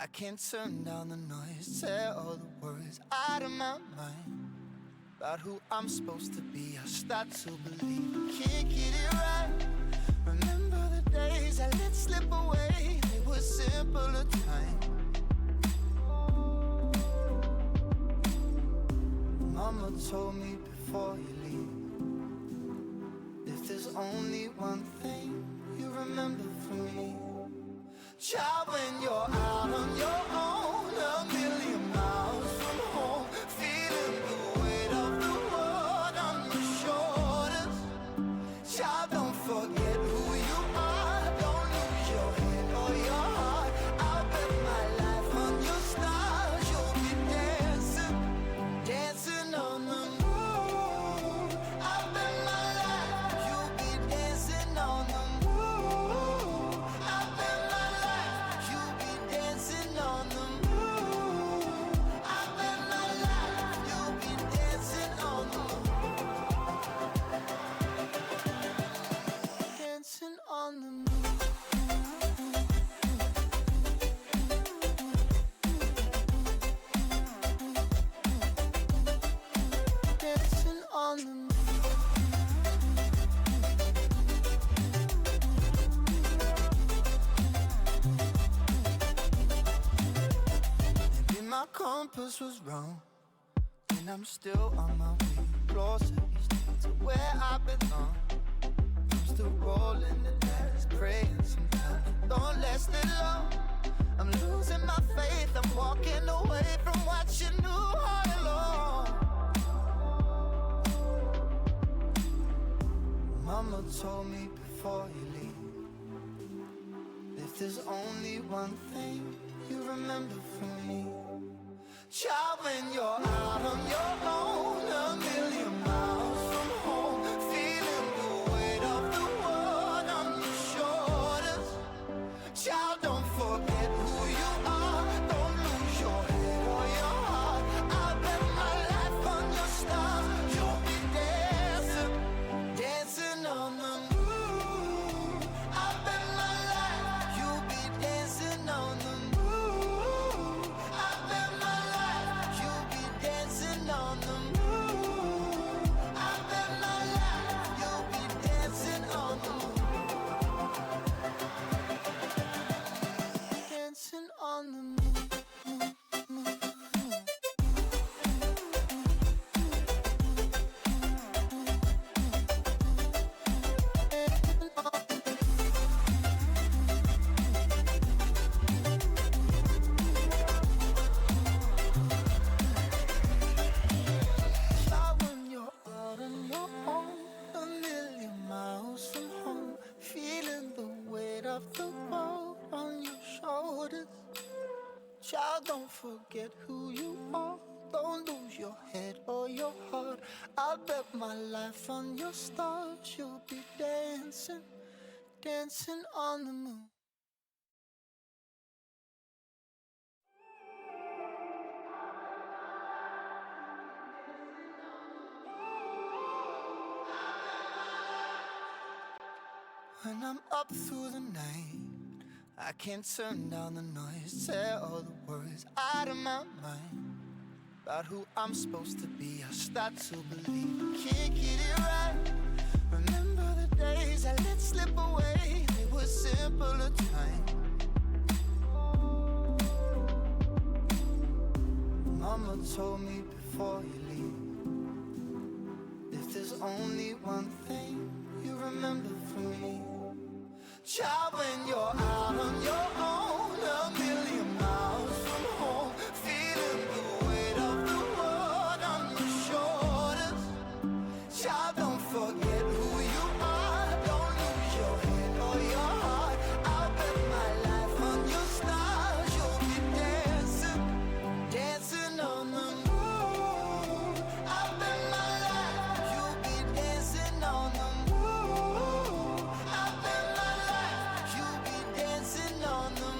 I can't turn down the noise, tear all the words out of my mind about who I'm supposed to be. I start to believe I can't get it right. Remember the days I let slip away, they were simpler times. Mama told me before you leave, if there's only one thing you remember from me, child, when you're out on your own, a million miles from home, feeling the weight of the world on your shoulders. Child, don't forget who you are, don't lose your head or your heart. I'll bet my life on your stars, you'll be dancing, dancing on the moon. I'll bet my life you'll be dancing on the moon. I'll bet my life you'll be dancing on the moon. I'll bet my life you'll be dancing on the moon. Dancing on the moon. Dancing on the moon. Maybe my compass was wrong, and I'm still on my way closer each day to where I belong. I'm still rolling the dice, praying sometimes don't last it long. I'm losing my faith, I'm walking away from what you knew all along. Mama told me before you leave, if there's only one thing you remember from me, child, when you're out on your own, a million miles from home, feeling the weight of the world on your shoulders. Child, don't forget who you are, don't lose your head or your heart. I'll bet my life on your stars, you'll be dancing, dancing on the moon. I'll bet my life you'll be dancing on the moon. I'll bet my life you'll be dancing on the moon. I'll bet my life you'll be dancing on the moon. Dancing on the moon. Child, when you're out on your own, a million miles from home, feeling the weight of the world on your shoulders. Child, don't forget who you are, don't lose your head or your heart. I'll bet my life on your stars, you'll be dancing, dancing on the moon. When I'm up through the night, I can't turn down the noise, tear all the words out of my mind about who I'm supposed to be. I start to believe I can't get it right. Remember the days I let slip away, they were simpler times. Mama told me before you leave, if there's only one thing you remember from me, child, when you're out on your own, a million miles from home, feeling the weight of the world on your shoulders. Child, don't forget who you are, don't lose your head or your heart. I'll bet my life on your stars, you'll be dancing, dancing on the moon. I'll bet my life you'll be dancing on the moon. I'll bet my life you'll be dancing on the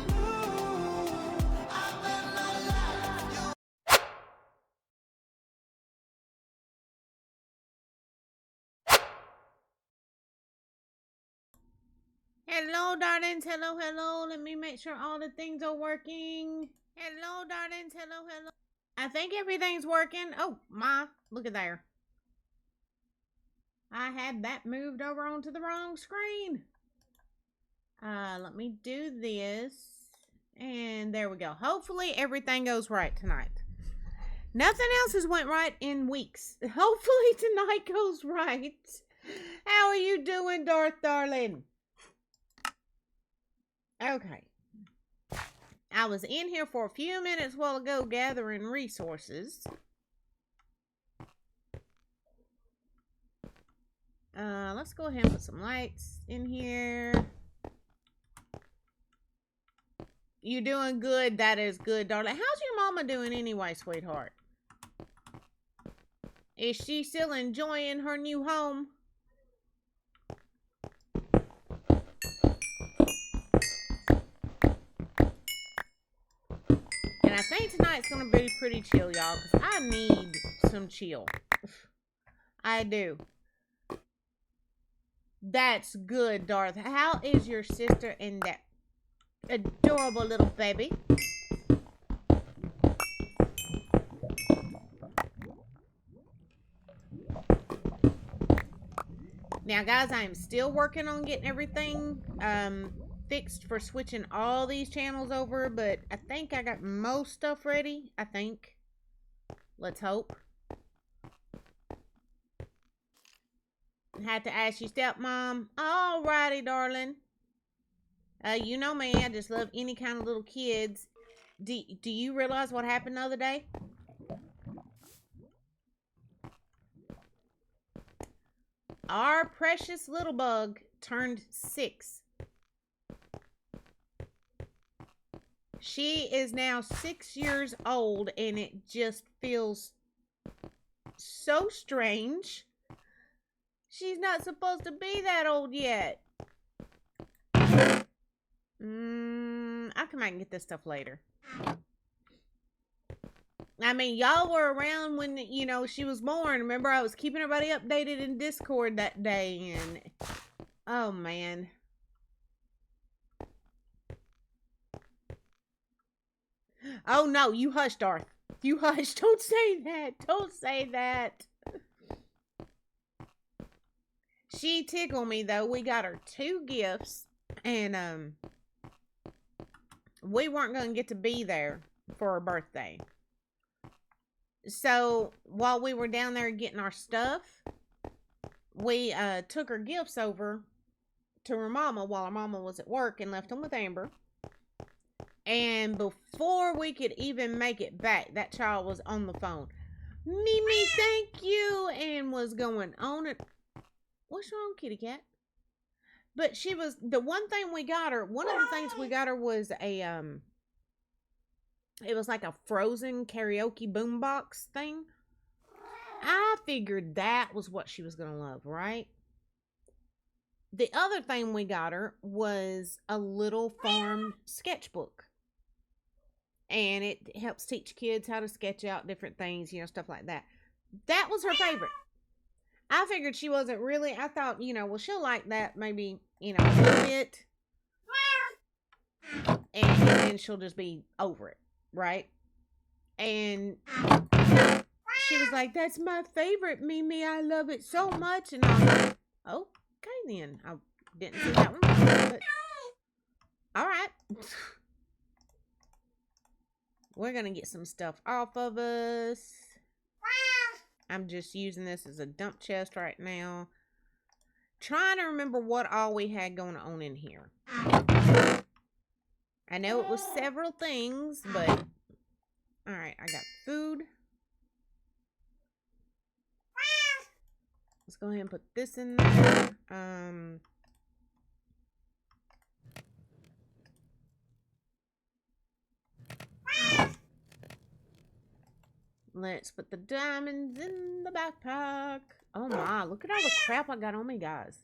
Hello, darlings. Hello, hello. Let me make sure all the things are working. Hello, darlings. Hello, hello. I think everything's working. Oh, my. Look at there. I had that moved over onto the wrong screen. Let me do this. And there we go. Hopefully everything goes right tonight. Nothing else has went right in weeks. Hopefully tonight goes right. How are you doing, Darth darling? Okay. I was in here for a few minutes while ago gathering resources. Let's go ahead and put some lights in here. You doing good? That is good, darling. How's your mama doing anyway, sweetheart? Is she still enjoying her new home? And I think tonight's going to be pretty chill, y'all, because I need some chill. I do. That's good, Darth. How is your sister and that adorable little baby? Now, guys, I am still working on getting everything fixed for switching all these channels over, but I think I got most stuff ready. I think. Let's hope. Had to ask you, stepmom. Alrighty, darling. You know me. I just love any kind of little kids. Do you realize what happened the other day? Our precious little bug turned 6. She is now 6 years old, and it just feels so strange. She's not supposed to be that old yet. I come out and get this stuff later. I mean, y'all were around when, you know, she was born. Remember, I was keeping everybody updated in Discord that day, and oh, man. Oh, no, you hush, Darth. You hush. Don't say that. Don't say that. She tickled me, though. We got her 2 gifts, and we weren't going to get to be there for her birthday. So, while we were down there getting our stuff, we took her gifts over to her mama while her mama was at work and left them with Amber. And before we could even make it back, that child was on the phone. Mimi, thank you, and was going on it. What's wrong, kitty cat? But she was, the one thing we got her, one of the things we got her was a, it was like a Frozen karaoke boombox thing. I figured that was what she was going to love, right? The other thing we got her was a little farm sketchbook. And it helps teach kids how to sketch out different things, you know, stuff like that. That was her favorite. I figured she wasn't really, I thought, you know, well, she'll like that maybe, you know, a little bit. And then she'll just be over it, right? And she was like, that's my favorite, Mimi. I love it so much. And I was like, okay, then. I didn't see that one. But, all right. We're going to get some stuff off of us. I'm just using this as a dump chest right now. Trying to remember what all we had going on in here. I know it was several things, but... Alright, I got food. Let's go ahead and put this in there. Let's put the diamonds in the backpack. Oh my, look at all the crap I got on me, guys.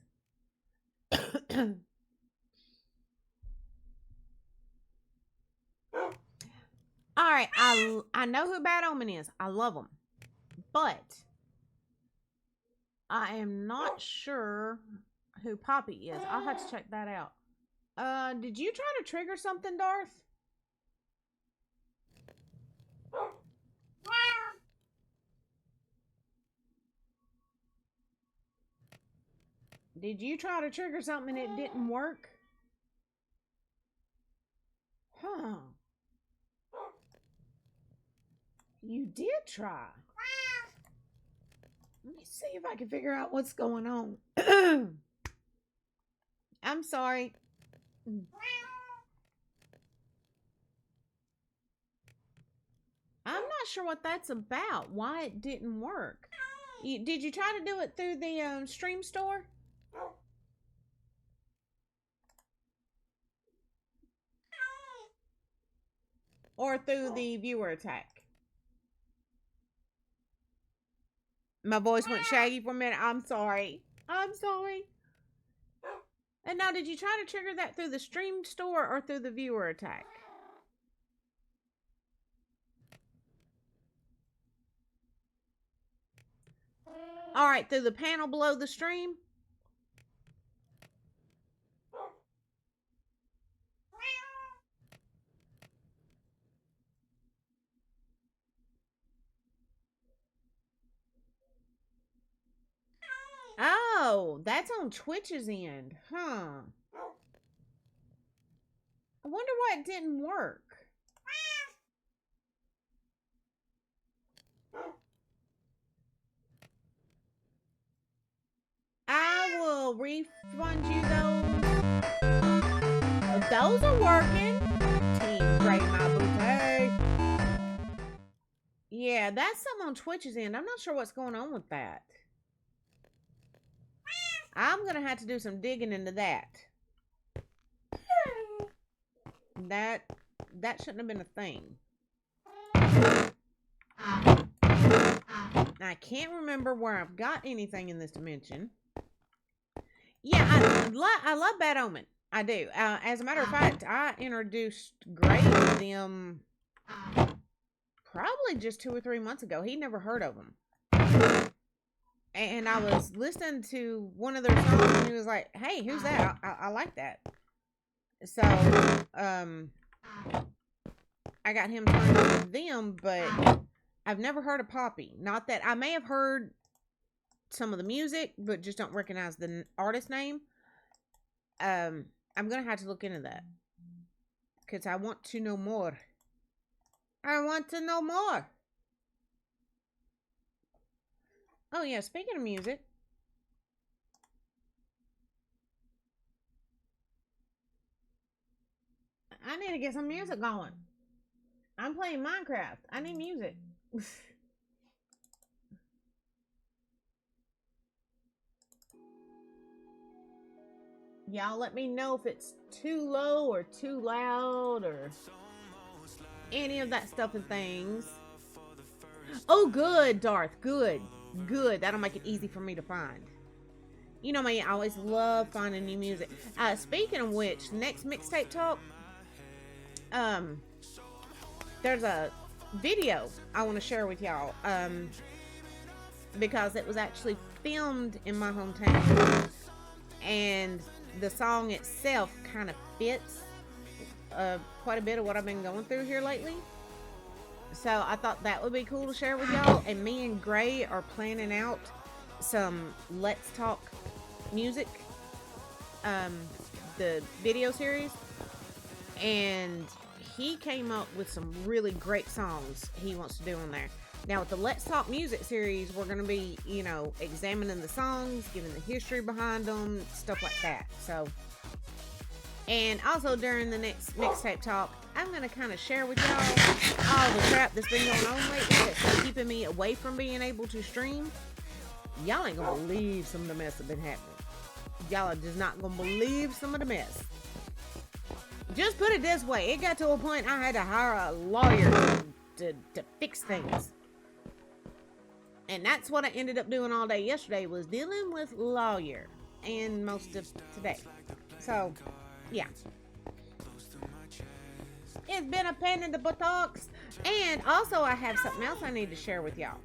Alright, I know who Bad Omen is. I love them. But I am not sure who Poppy is. I'll have to check that out. Did you try to trigger something, Darth? Did you try to trigger something and it didn't work? Huh. You did try. Let me see if I can figure out what's going on. I'm sorry. I'm not sure what that's about. Why it didn't work. Did you try to do it through the stream store? Or through the viewer attack? My voice went shaggy for a minute. I'm sorry. I'm sorry. And now, did you try to trigger that through the stream store or through the viewer attack? All right, through the panel below the stream? Oh, that's on Twitch's end. Huh. I wonder why it didn't work. I will refund you those. Those are working. Team Great My Boutique. Yeah, that's something on Twitch's end. I'm not sure what's going on with that. I'm going to have to do some digging into that. That shouldn't have been a thing. I can't remember where I've got anything in this dimension. Yeah, I love Bad Omen. I do. As a matter of fact, I introduced Gray to them probably just 2 or 3 months ago. He'd never heard of them. And I was listening to one of their songs, and he was like, "Hey, who's that? I like that." So, I got him turned on with them, but I've never heard of Poppy. Not that I may have heard some of the music, but just don't recognize the artist name. I'm gonna have to look into that because I want to know more. I want to know more. Oh yeah, speaking of music, I need to get some music going. I'm playing Minecraft. I need music. Y'all let me know if it's too low or too loud or any of that stuff and things. Oh, good, Darth. Good. Good. That'll make it easy for me to find. You know me, I always love finding new music. Speaking of which, next mixtape talk, there's a video I want to share with y'all. Because it was actually filmed in my hometown. And the song itself kind of fits quite a bit of what I've been going through here lately. So I thought that would be cool to share with y'all. And me and Gray are planning out some Let's Talk Music, the video series. And he came up with some really great songs he wants to do on there. Now with the Let's Talk Music series, we're going to be, examining the songs, giving the history behind them, stuff like that. So, and also during the next mixtape talk, I'm going to kind of share with y'all all the crap that's been going on lately that's been keeping me away from being able to stream. Y'all ain't going to believe some of the mess that's been happening. Y'all are just not going to believe some of the mess. Just put it this way, it got to a point I had to hire a lawyer to fix things. And that's what I ended up doing all day yesterday, was dealing with lawyer and most of today. So, yeah. It's been a pain in the buttocks. And also I have something else I need to share with y'all.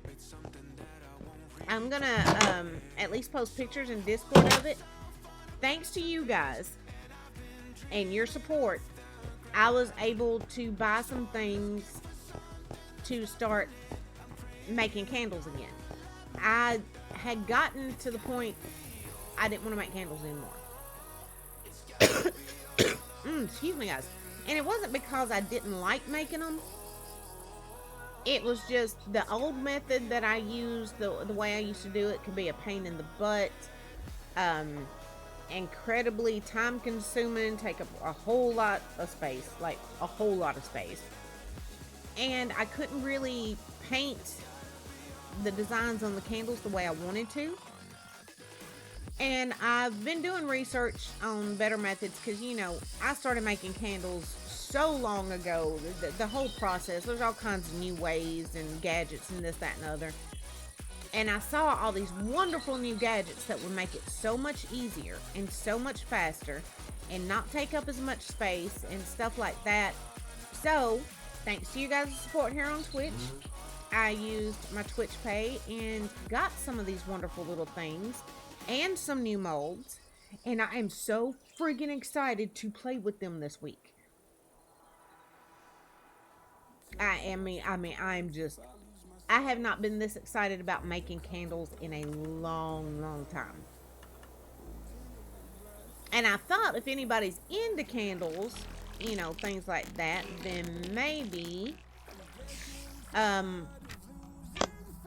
I'm gonna at least post pictures in Discord of it. Thanks to you guys. and your support, I was able to buy some things to start making candles again. I had gotten to the point I didn't want to make candles anymore. Excuse me, guys. And it wasn't because I didn't like making them. It was just the old method that I used, the way I used to do it, could be a pain in the butt. Incredibly time consuming, take up a whole lot of space, like a whole lot of space. And I couldn't really paint the designs on the candles the way I wanted to. And I've been doing research on better methods because, you know, I started making candles so long ago. The whole process, there's all kinds of new ways and gadgets and this, that, and the other. And I saw all these wonderful new gadgets that would make it so much easier and so much faster and not take up as much space and stuff like that. So, thanks to you guys' support here on Twitch, I used my Twitch Pay and got some of these wonderful little things and some new molds. And I am so friggin' excited to play with them this week. I have not been this excited about making candles in a long, long time. And I thought if anybody's into candles, you know, things like that, then maybe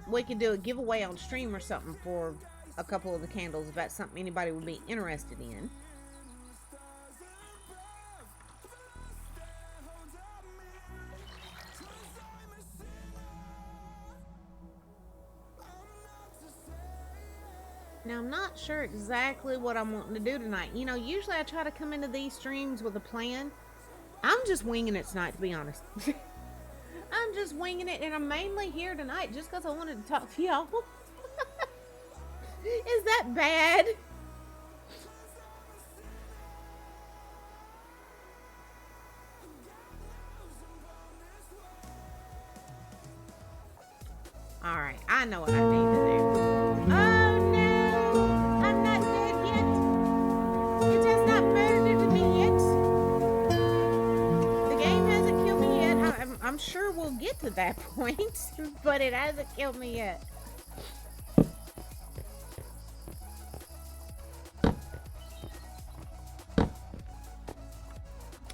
we could do a giveaway on stream or something for a couple of the candles if that's something anybody would be interested in. Now, I'm not sure exactly what I'm wanting to do tonight. You know, usually I try to come into these streams with a plan. I'm just winging it tonight, to be honest. I'm just winging it, and I'm mainly here tonight just because I wanted to talk to y'all. Is that bad? Alright, I know what I need to do. Oh no! I'm not dead yet. It has not murdered me yet. The game hasn't killed me yet. I'm sure we'll get to that point, but it hasn't killed me yet.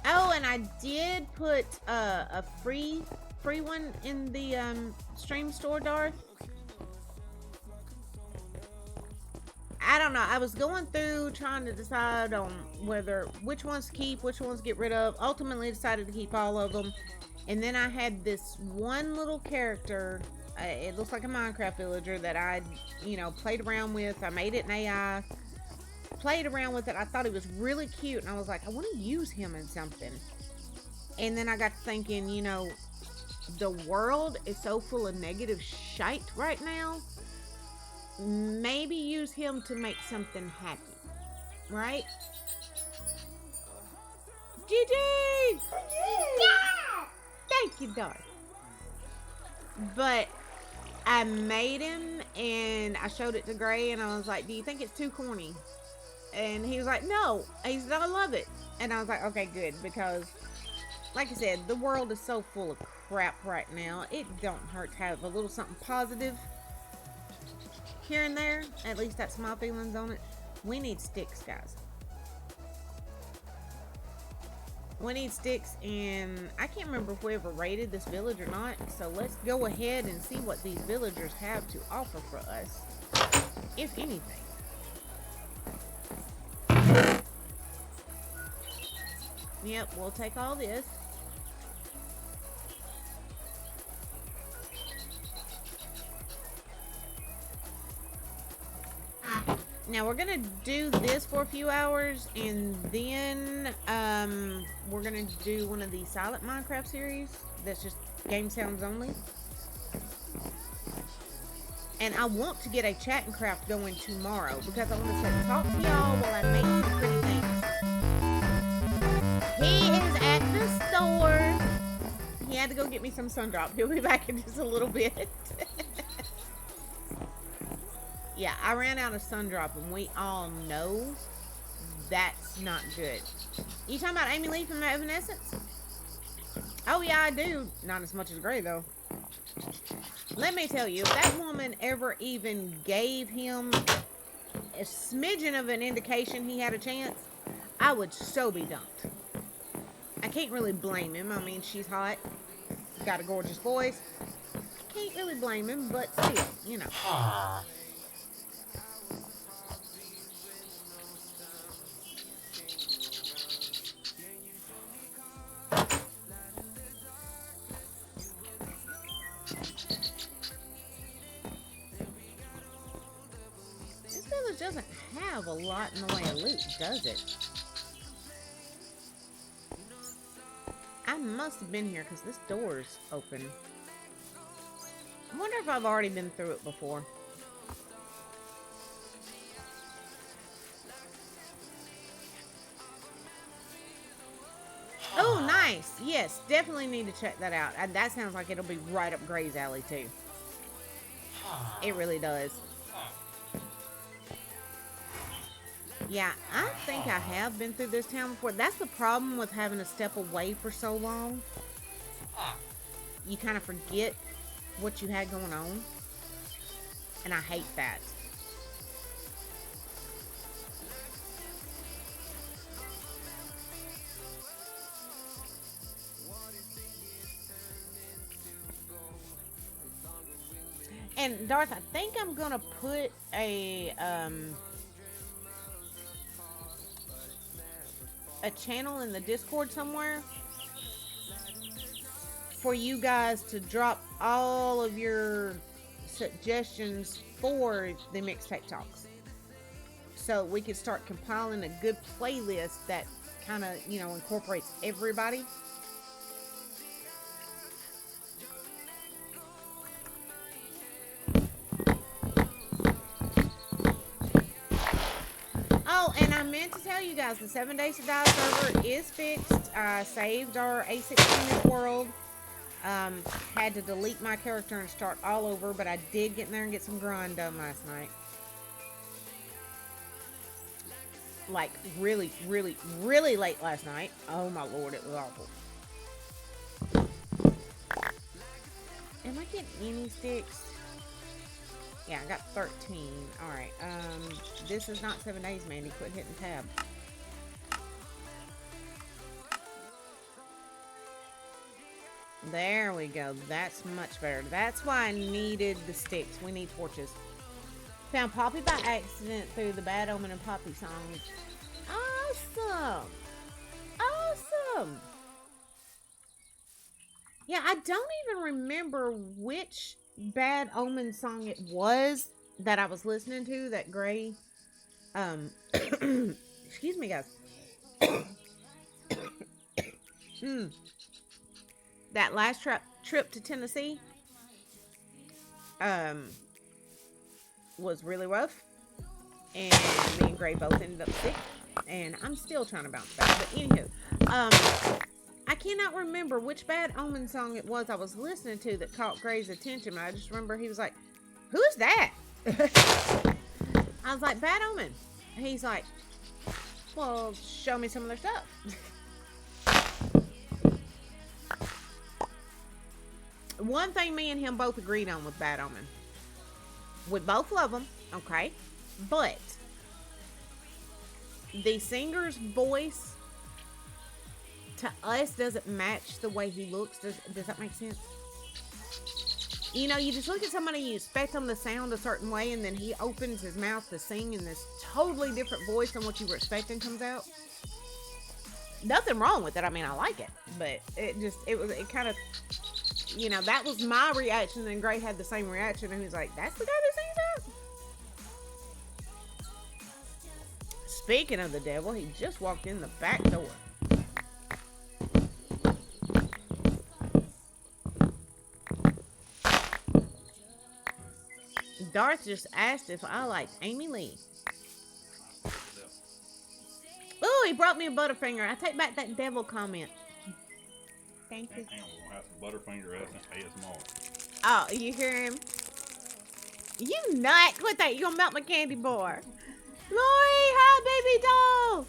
Oh, and I did put a free one in the stream store, Darth. I don't know. I was going through trying to decide on which ones to keep, which ones to get rid of. Ultimately decided to keep all of them. And then I had this one little character. It looks like a Minecraft villager that I, you know, played around with. I made it an AI. Played around with it. I thought he was really cute. And I was like, I want to use him in something. And then I got to thinking, you know, the world is so full of negative shite right now. Maybe use him to make something happy. Right? GG! Yeah! Thank you, Darth. But I made him and I showed it to Gray and I was like, do you think it's too corny? And he was like, no. He said, I love it. And I was like, okay, good. Because, like I said, the world is so full of crap right now. It don't hurt to have a little something positive here and there. At least that's my feelings on it. We need sticks, guys. We need sticks, and I can't remember if we ever raided this village or not. So let's go ahead and see what these villagers have to offer for us, if anything. Yep, we'll take all this. Now we're gonna do this for a few hours, and then we're gonna do one of the silent Minecraft series that's just game sounds only. And I want to get a chat and craft going tomorrow because I want to sit and talk to y'all while I make some pretty things. He is at the store. He had to go get me some Sundrop. He'll be back in just a little bit. Yeah, I ran out of Sundrop, and we all know That's not good. You talking about Amy Lee from Evanescence? Oh yeah, I do. Not as much as Gray though. Let me tell you, if that woman ever even gave him a smidgen of an indication he had a chance, I would so be dumped. I can't really blame him. I mean, she's hot, got a gorgeous voice. Can't really blame him, but still, you know. This village doesn't have a lot in the way of loot, does it? I must have been here because this door's open. I wonder if I've already been through it before. Oh, nice. Yes, definitely need to check that out. That sounds like it'll be right up Gray's alley, too. It really does. Yeah, I think I have been through this town before. That's the problem with having to step away for so long. You kind of forget what you had going on. And I hate that. And Darth, I think I'm gonna put a channel in the Discord somewhere for you guys to drop all of your suggestions for the mixtape talks, so we could start compiling a good playlist that kind of, you know, incorporates everybody. Oh, and I meant to tell you guys, the 7 Days to Die server is fixed. I saved our A16 world. Had to delete my character and start all over, but I did get in there and get some grind done last night. Like, really, really, really late last night. Oh my lord, it was awful. Am I getting any sticks? Yeah, I got 13. Alright, this is not 7 days, Mandy. Quit hitting tab. There we go. That's much better. That's why I needed the sticks. We need torches. Found Poppy by accident through the Bad Omen and Poppy songs. Awesome! Awesome! Yeah, I don't even remember which Bad Omen song it was that I was listening to that Gray, excuse me, guys. That last trip to Tennessee, was really rough, and me and Gray both ended up sick, and I'm still trying to bounce back. But anywho, I cannot remember which Bad Omen song it was I was listening to that caught Gray's attention. I just remember he was like, "Who's that?" I was like, "Bad Omen." And he's like, "Well, show me some of their stuff." One thing me and him both agreed on with Bad Omen. We both love them, okay? But the singer's voice to us doesn't match the way he looks. Does that make sense? You know, you just look at somebody, you expect them to sound a certain way, and then he opens his mouth to sing in this totally different voice than what you were expecting comes out. Nothing wrong with it. I mean, I like it, but it kind of, you know, that was my reaction, and Gray had the same reaction, and he's like, "That's the guy that sings that?" Speaking of the devil, he just walked in the back door. Darth just asked if I liked Amy Lee. Oh, he brought me a Butterfinger. I take back that devil comment. Thank you. Hang on, we're gonna have some Butterfinger ASMR. Oh, you hear him? You nut! Quit that! You gonna melt my candy bar. Lori, hi, baby doll.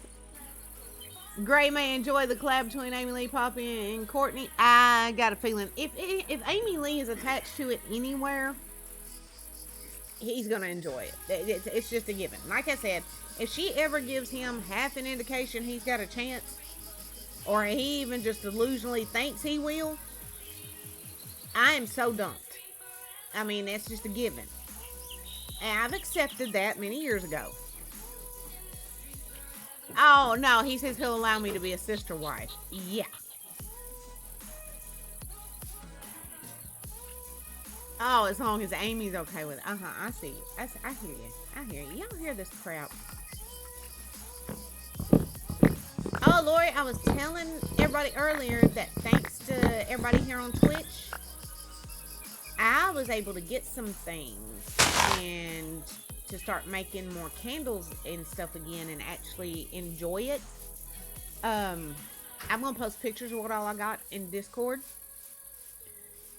Gray may enjoy the collab between Amy Lee, Poppy, and Courtney. I got a feeling if Amy Lee is attached to it anywhere, he's gonna enjoy it. It's just a given. Like I said, if she ever gives him half an indication he's got a chance, or he even just delusionally thinks he will, I am so dumped. I mean, that's just a given. And I've accepted that many years ago. Oh, no, he says he'll allow me to be a sister wife. Yeah. Oh, as long as Amy's okay with it. I see you. I hear you. I hear you. Y'all hear this crap. Oh, Lori, I was telling everybody earlier that thanks to everybody here on Twitch, I was able to get some things and to start making more candles and stuff again and actually enjoy it. I'm going to post pictures of what all I got in Discord.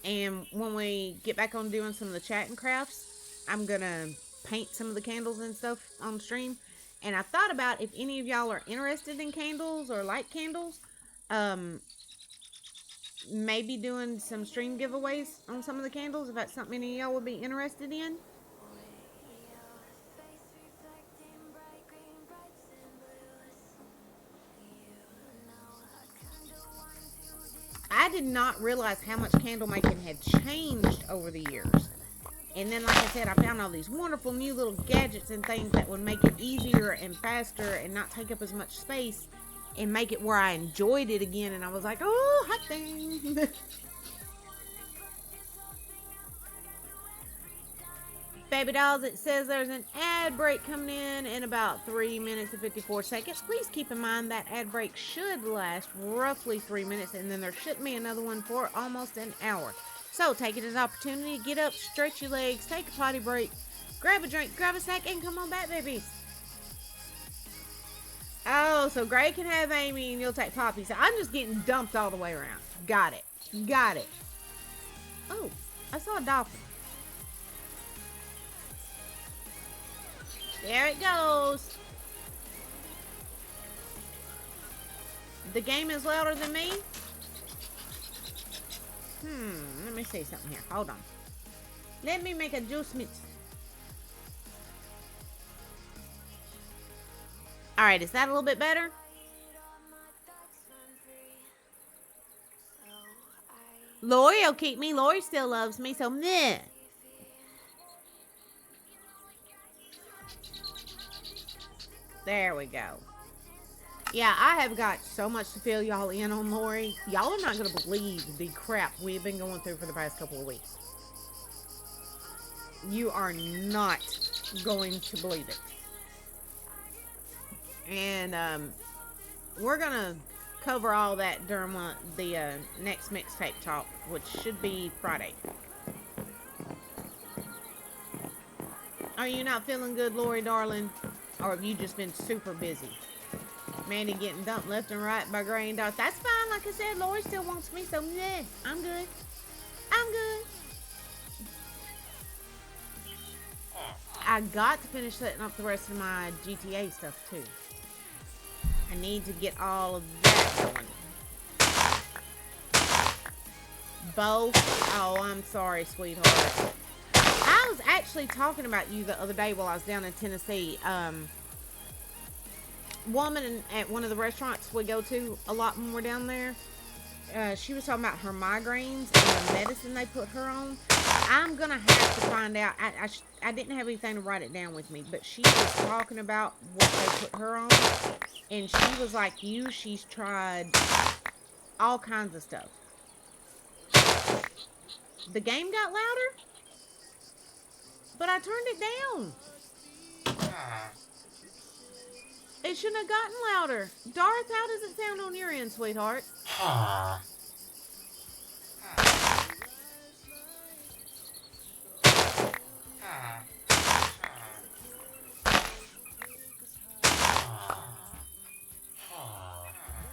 And when we get back on doing some of the chat and crafts, I'm going to paint some of the candles and stuff on stream. And I thought about if any of y'all are interested in candles or like candles, maybe doing some stream giveaways on some of the candles, if that's something any of y'all would be interested in. I did not realize how much candle making had changed over the years. And then, like I said, I found all these wonderful new little gadgets and things that would make it easier and faster and not take up as much space and make it where I enjoyed it again. And I was like, oh, hot thing. Baby dolls, it says there's an ad break coming in about 3 minutes and 54 seconds. Please keep in mind that ad break should last roughly 3 minutes, and then there shouldn't be another one for almost an hour. So take it as an opportunity to get up, stretch your legs, take a potty break, grab a drink, grab a snack, and come on back, babies. Oh, so Gray can have Amy and you'll take Poppy. So I'm just getting dumped all the way around. Got it. Got it. Oh, I saw a dolphin. There it goes. The game is louder than me. Let me see something here. Hold on. Let me make adjustments. Alright, is that a little bit better? Lori will keep me. Lori still loves me, so meh. There we go. Yeah, I have got so much to fill y'all in on Lori. Y'all are not going to believe the crap we've been going through for the past couple of weeks. You are not going to believe it. And we're going to cover all that during the next mixtape talk, which should be Friday. Are you not feeling good, Lori, darling? Or have you just been super busy? Mandy getting dumped left and right by Gray and Dot. That's fine. Like I said, Lori still wants me, so yeah, I'm good. I'm good. I got to finish setting up the rest of my GTA stuff, too. I need to get all of that going. Both? Oh, I'm sorry, sweetheart. I was actually talking about you the other day while I was down in Tennessee. Woman at one of the restaurants we go to a lot when we're down there, she was talking about her migraines and the medicine they put her on. I'm gonna have to find out. I didn't have anything to write it down with me, but she was talking about what they put her on, and she was like you. She's tried all kinds of stuff. The game got louder, but I turned it down. It shouldn't have gotten louder. Darth, how does it sound on your end, sweetheart?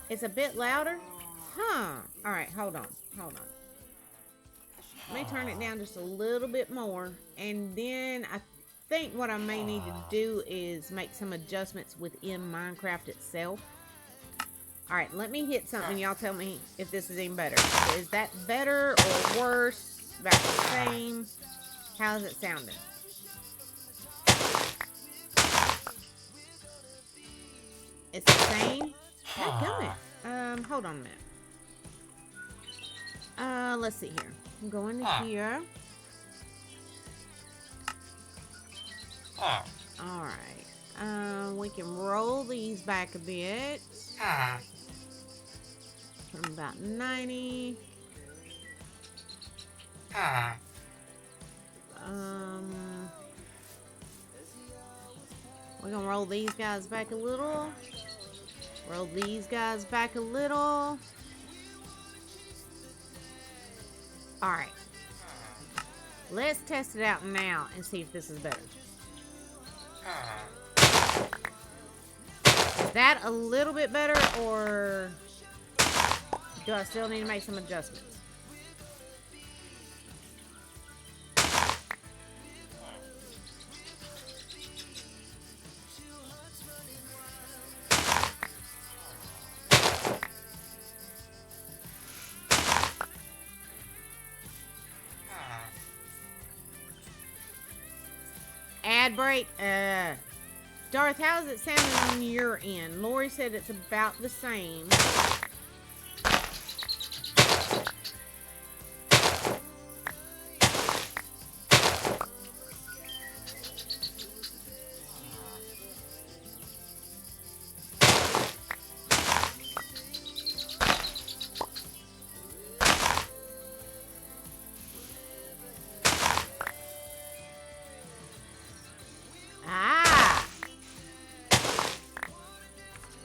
It's a bit louder? Huh. Alright, hold on. Hold on. Let me turn it down just a little bit more. And then think what I may need to do is make some adjustments within Minecraft itself. Alright, let me hit something. Y'all tell me if this is even better. Is that better or worse? About the same? How's it sounding? It's the same? Dadgummit. Hold on a minute. Let's see here. I'm going to here. Alright. We can roll these back a bit. From about 90. We're gonna roll these guys back a little. Roll these guys back a little. Alright. Let's test it out now and see if this is better. Is that a little bit better, or do I still need to make some adjustments? Ad break. Darth, how's it sounding on your end? Lori said it's about the same.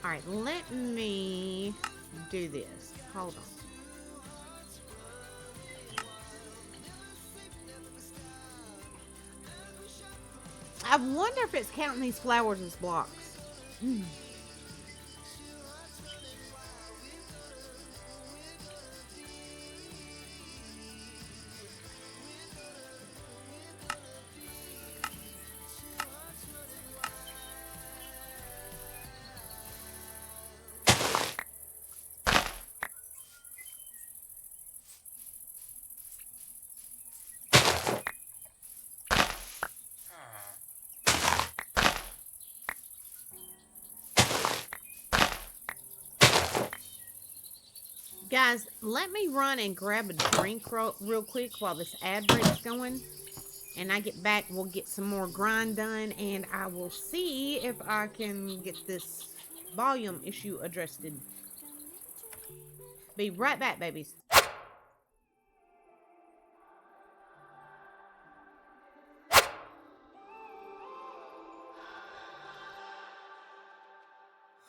Alright, let me do this. Hold on. I wonder if it's counting these flowers as blocks. Guys, let me run and grab a drink real quick while this ad break's going. And I get back, we'll get some more grind done, and I will see if I can get this volume issue addressed. Be right back, babies.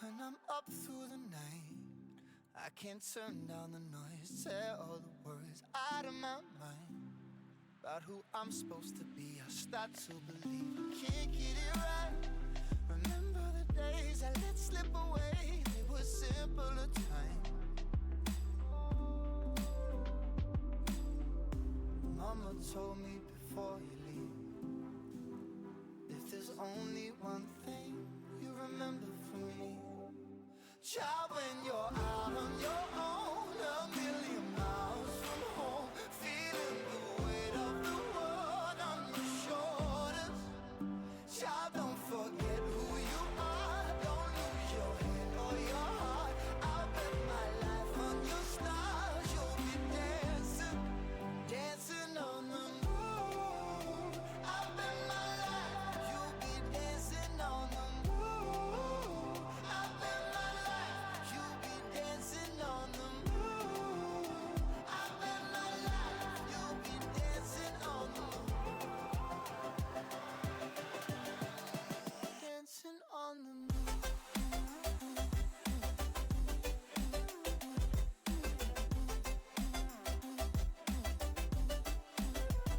When I'm up through the night, I can't turn down the noise, tear all the worries out of my mind. About who I'm supposed to be, I start to believe I can't get it right. Remember the days I let slip away, they were simpler times. Mama told me before you leave, if there's only one thing you remember from me, child, when you're out on your own, a million miles from home, feeling the weight of the world on your shoulders. Child, don't forget who you are, don't lose your head or your heart. I'll bet my life on your stars, you'll be dancing, dancing on the moon. I'll bet my life, you'll be dancing on the moon. I'll bet my life, you'll be dancing on the moon. I bet my life, you'll be dancing on the moon. Dancing on the moon.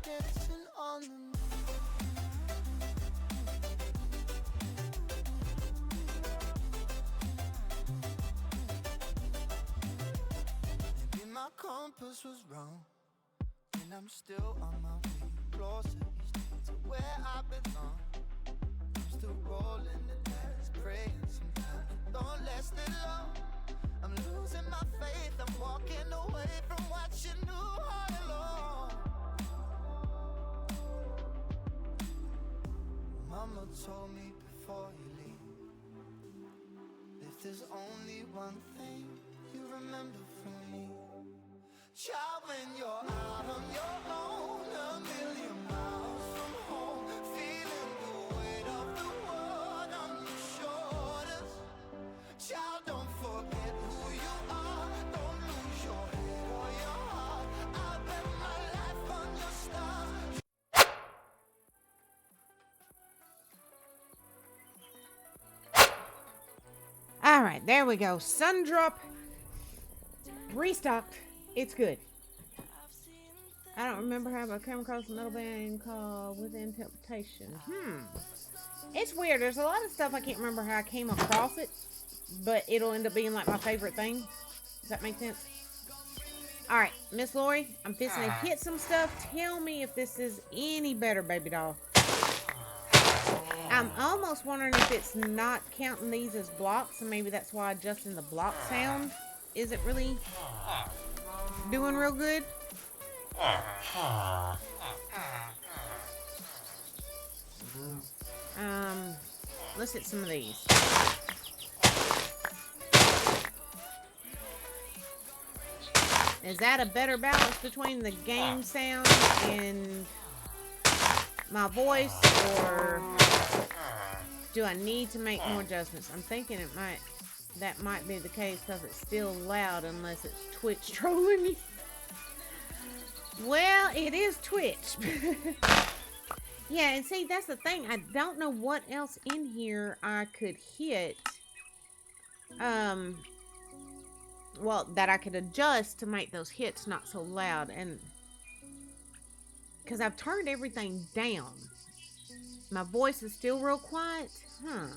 Dancing on the moon. Maybe my compass was wrong, and I'm still on my way closer each day to where I belong. still rolling the dice, praying sometimes it don't last that long. I'm losing my faith, I'm walking away from what you knew all along. Mama told me before you leave, if there's only one thing you remember from me, child, when you're out on your own, a million miles from home, feeling the weight of the world on your shoulders. Child, don't forget who you are, don't lose your head or your heart. I bet my life on your stars. All right, there we go. Sundrop restocked. It's good. I don't remember how I came across a metal band called Within Temptation. It's weird. There's a lot of stuff I can't remember how I came across it, but it'll end up being like my favorite thing. Does that make sense? All right, Miss Lori, I'm fixing to hit some stuff. Tell me if this is any better, baby doll. I'm almost wondering if it's not counting these as blocks, and maybe that's why adjusting the block sound isn't really doing real good. Let's hit some of these. Is that a better balance between the game sound and my voice, or do I need to make more adjustments? I'm thinking that might be the case because it's still loud unless it's Twitch trolling me. Well, it is Twitch. Yeah, and see, that's the thing. I don't know what else in here I could hit. Well, that I could adjust to make those hits not so loud. And because I've turned everything down. My voice is still real quiet. Let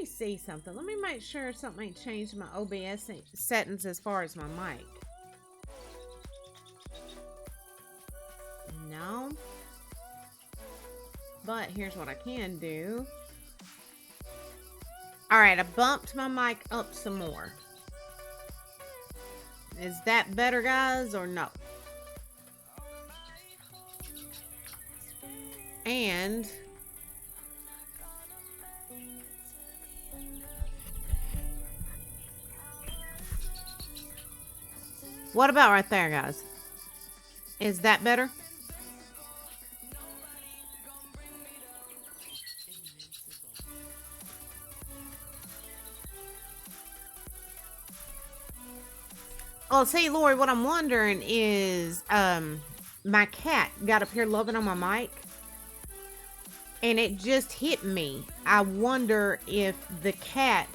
me see something. Let me make sure something ain't changed in my OBS settings as far as my mic. No. But here's what I can do. Alright, I bumped my mic up some more. Is that better, guys, or no? And what about right there, guys? Is that better? Well, see, Lori, what I'm wondering is, my cat got up here loving on my mic, and it just hit me. I wonder if the cat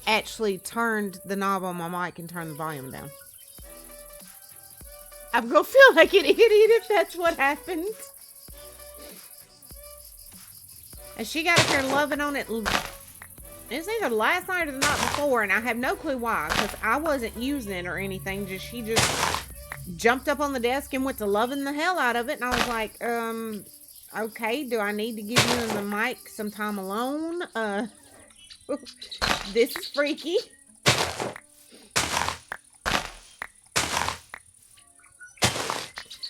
actually turned the knob on my mic and turned the volume down. I'm gonna feel like an idiot if that's what happened. And she got up here loving on it. It's either last night or the night before, and I have no clue why, because I wasn't using it or anything. She just jumped up on the desk and went to loving the hell out of it, and I was like, okay, do I need to give you and the mic some time alone? This is freaky.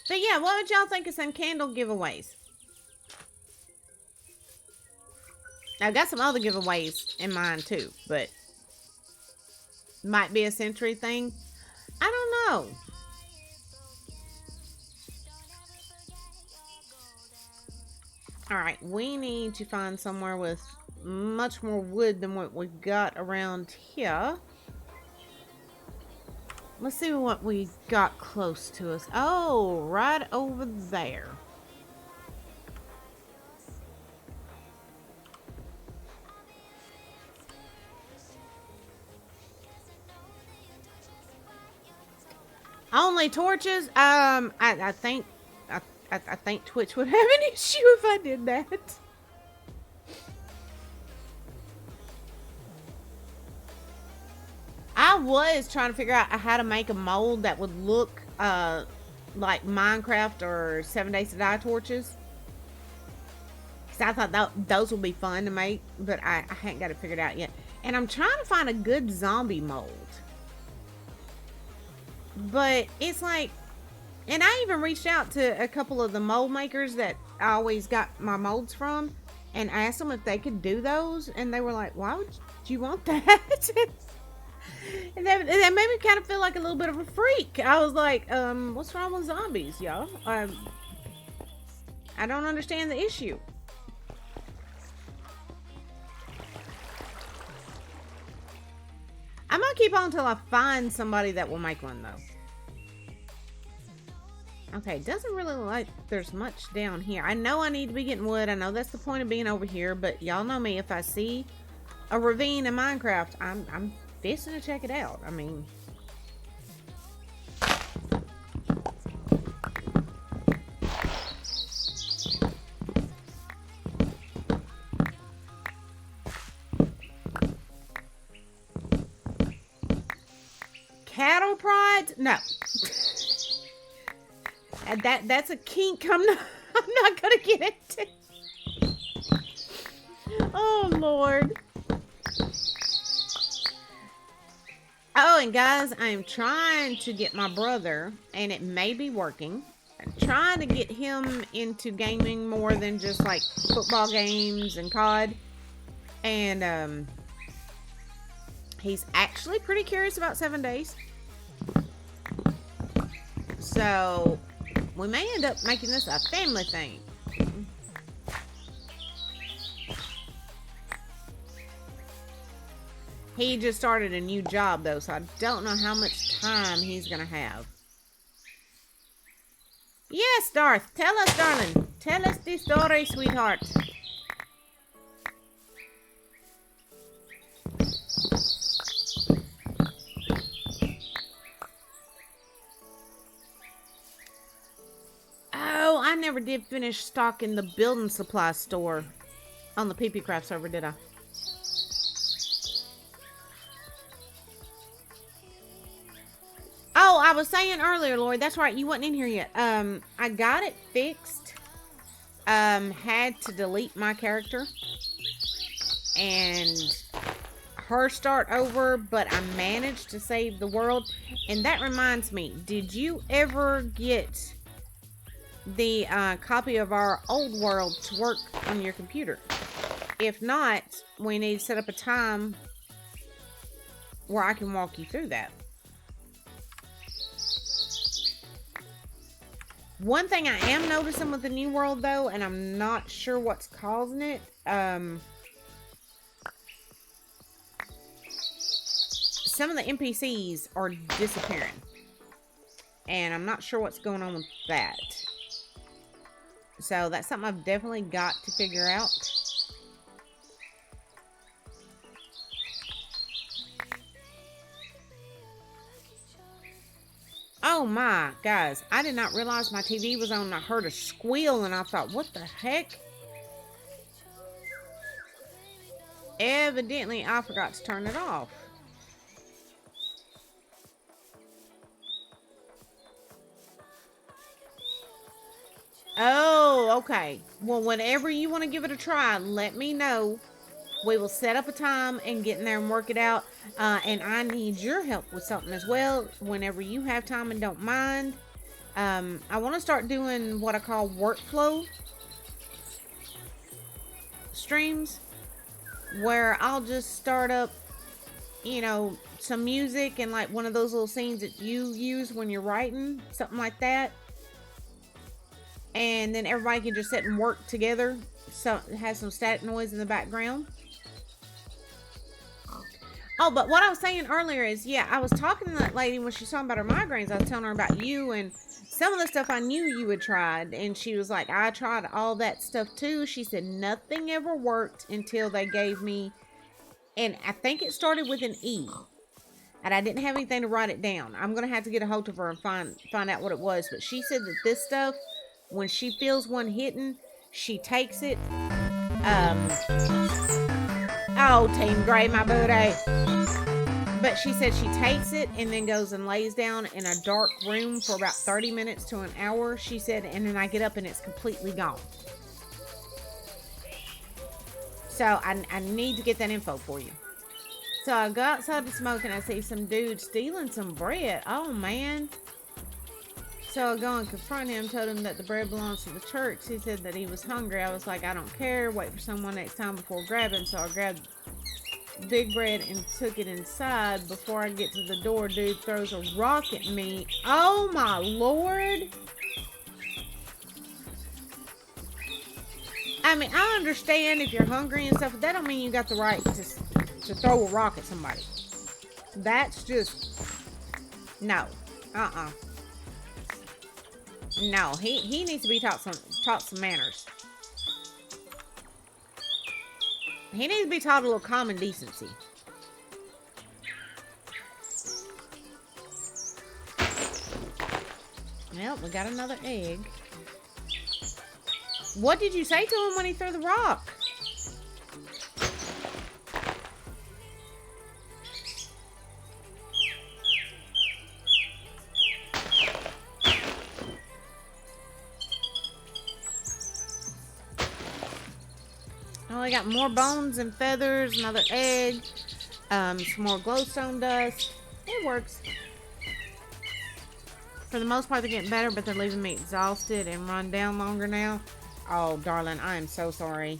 But yeah, what would y'all think of some candle giveaways? I've got some other giveaways in mind too, but might be a century thing. I don't know. Alright, we need to find somewhere with much more wood than what we've got around here. Let's see what we got close to us. Oh, right over there. Only torches? I think Twitch would have an issue if I did that. I was trying to figure out how to make a mold that would look like Minecraft or 7 Days to Die torches. So I thought those would be fun to make, but I haven't got it figured out yet. And I'm trying to find a good zombie mold. But it's like, and I even reached out to a couple of the mold makers that I always got my molds from and asked them if they could do those. And they were like, why would you want that? And that made me kind of feel like a little bit of a freak. I was like, what's wrong with zombies, y'all? I don't understand the issue. I'm gonna keep on until I find somebody that will make one, though. Okay, doesn't really look like there's much down here. I know I need to be getting wood. I know that's the point of being over here, but y'all know me. If I see a ravine in Minecraft, I'm fixing to check it out. I mean, cattle prod? No. That's a kink I'm not gonna get into. Oh Lord. Oh, and guys, I am trying to get my brother, and it may be working. I'm trying to get him into gaming more than just like football games and COD. And he's actually pretty curious about 7 days. So we may end up making this a family thing. He just started a new job though, so I don't know how much time he's gonna have. Yes, Darth, tell us, darling. Tell us the story, sweetheart. Oh, I never did finish stocking the building supply store on the PP Craft server, did I? Oh, I was saying earlier, Lloyd, that's right, you wasn't in here yet. I got it fixed. Had to delete my character and her start over, but I managed to save the world. And that reminds me, did you ever get the copy of our old world to work on your computer? If not, we need to set up a time where I can walk you through that. One thing I am noticing with the new world though, and I'm not sure what's causing it, some of the NPCs are disappearing. And I'm not sure what's going on with that. So that's something I've definitely got to figure out. Oh my, guys, I did not realize my TV was on. I heard a squeal and I thought, what the heck? Evidently, I forgot to turn it off. Oh, okay. Well, whenever you want to give it a try, let me know. We will set up a time and get in there and work it out. And I need your help with something as well. Whenever you have time and don't mind. I want to start doing what I call workflow streams. Where I'll just start up, you know, some music and like one of those little scenes that you use when you're writing. Something like that. And then everybody can just sit and work together. So it has some static noise in the background. Oh, but what I was saying earlier is, yeah, I was talking to that lady when she was talking about her migraines. I was telling her about you and some of the stuff I knew you had tried. And she was like, I tried all that stuff too. She said nothing ever worked until they gave me, and I think it started with an E. And I didn't have anything to write it down. I'm going to have to get a hold of her and find out what it was. But she said that this stuff, when she feels one hitting, she takes it. Oh, Team Gray, my booty. But she said she takes it and then goes and lays down in a dark room for about 30 minutes to an hour. She said, and then I get up and it's completely gone. So I need to get that info for you. So I go outside to smoke and I see some dude stealing some bread. Oh man. So I go and confront him, told him that the bread belongs to the church. He said that he was hungry. I was like, I don't care. Wait for someone next time before grabbing. So I grabbed big bread and took it inside. Before I get to the door, dude throws a rock at me. Oh my lord. I mean, I understand if you're hungry and stuff, but that don't mean you got the right to throw a rock at somebody. That's just no. No, he needs to be taught some manners. He needs to be taught a little common decency. Well, we got another egg. What did you say to him when he threw the rock? Oh, I got more bones and feathers, another egg, some more glowstone dust. It works. For the most part, they're getting better, but they're leaving me exhausted and run down longer now. Oh, darling, I am so sorry.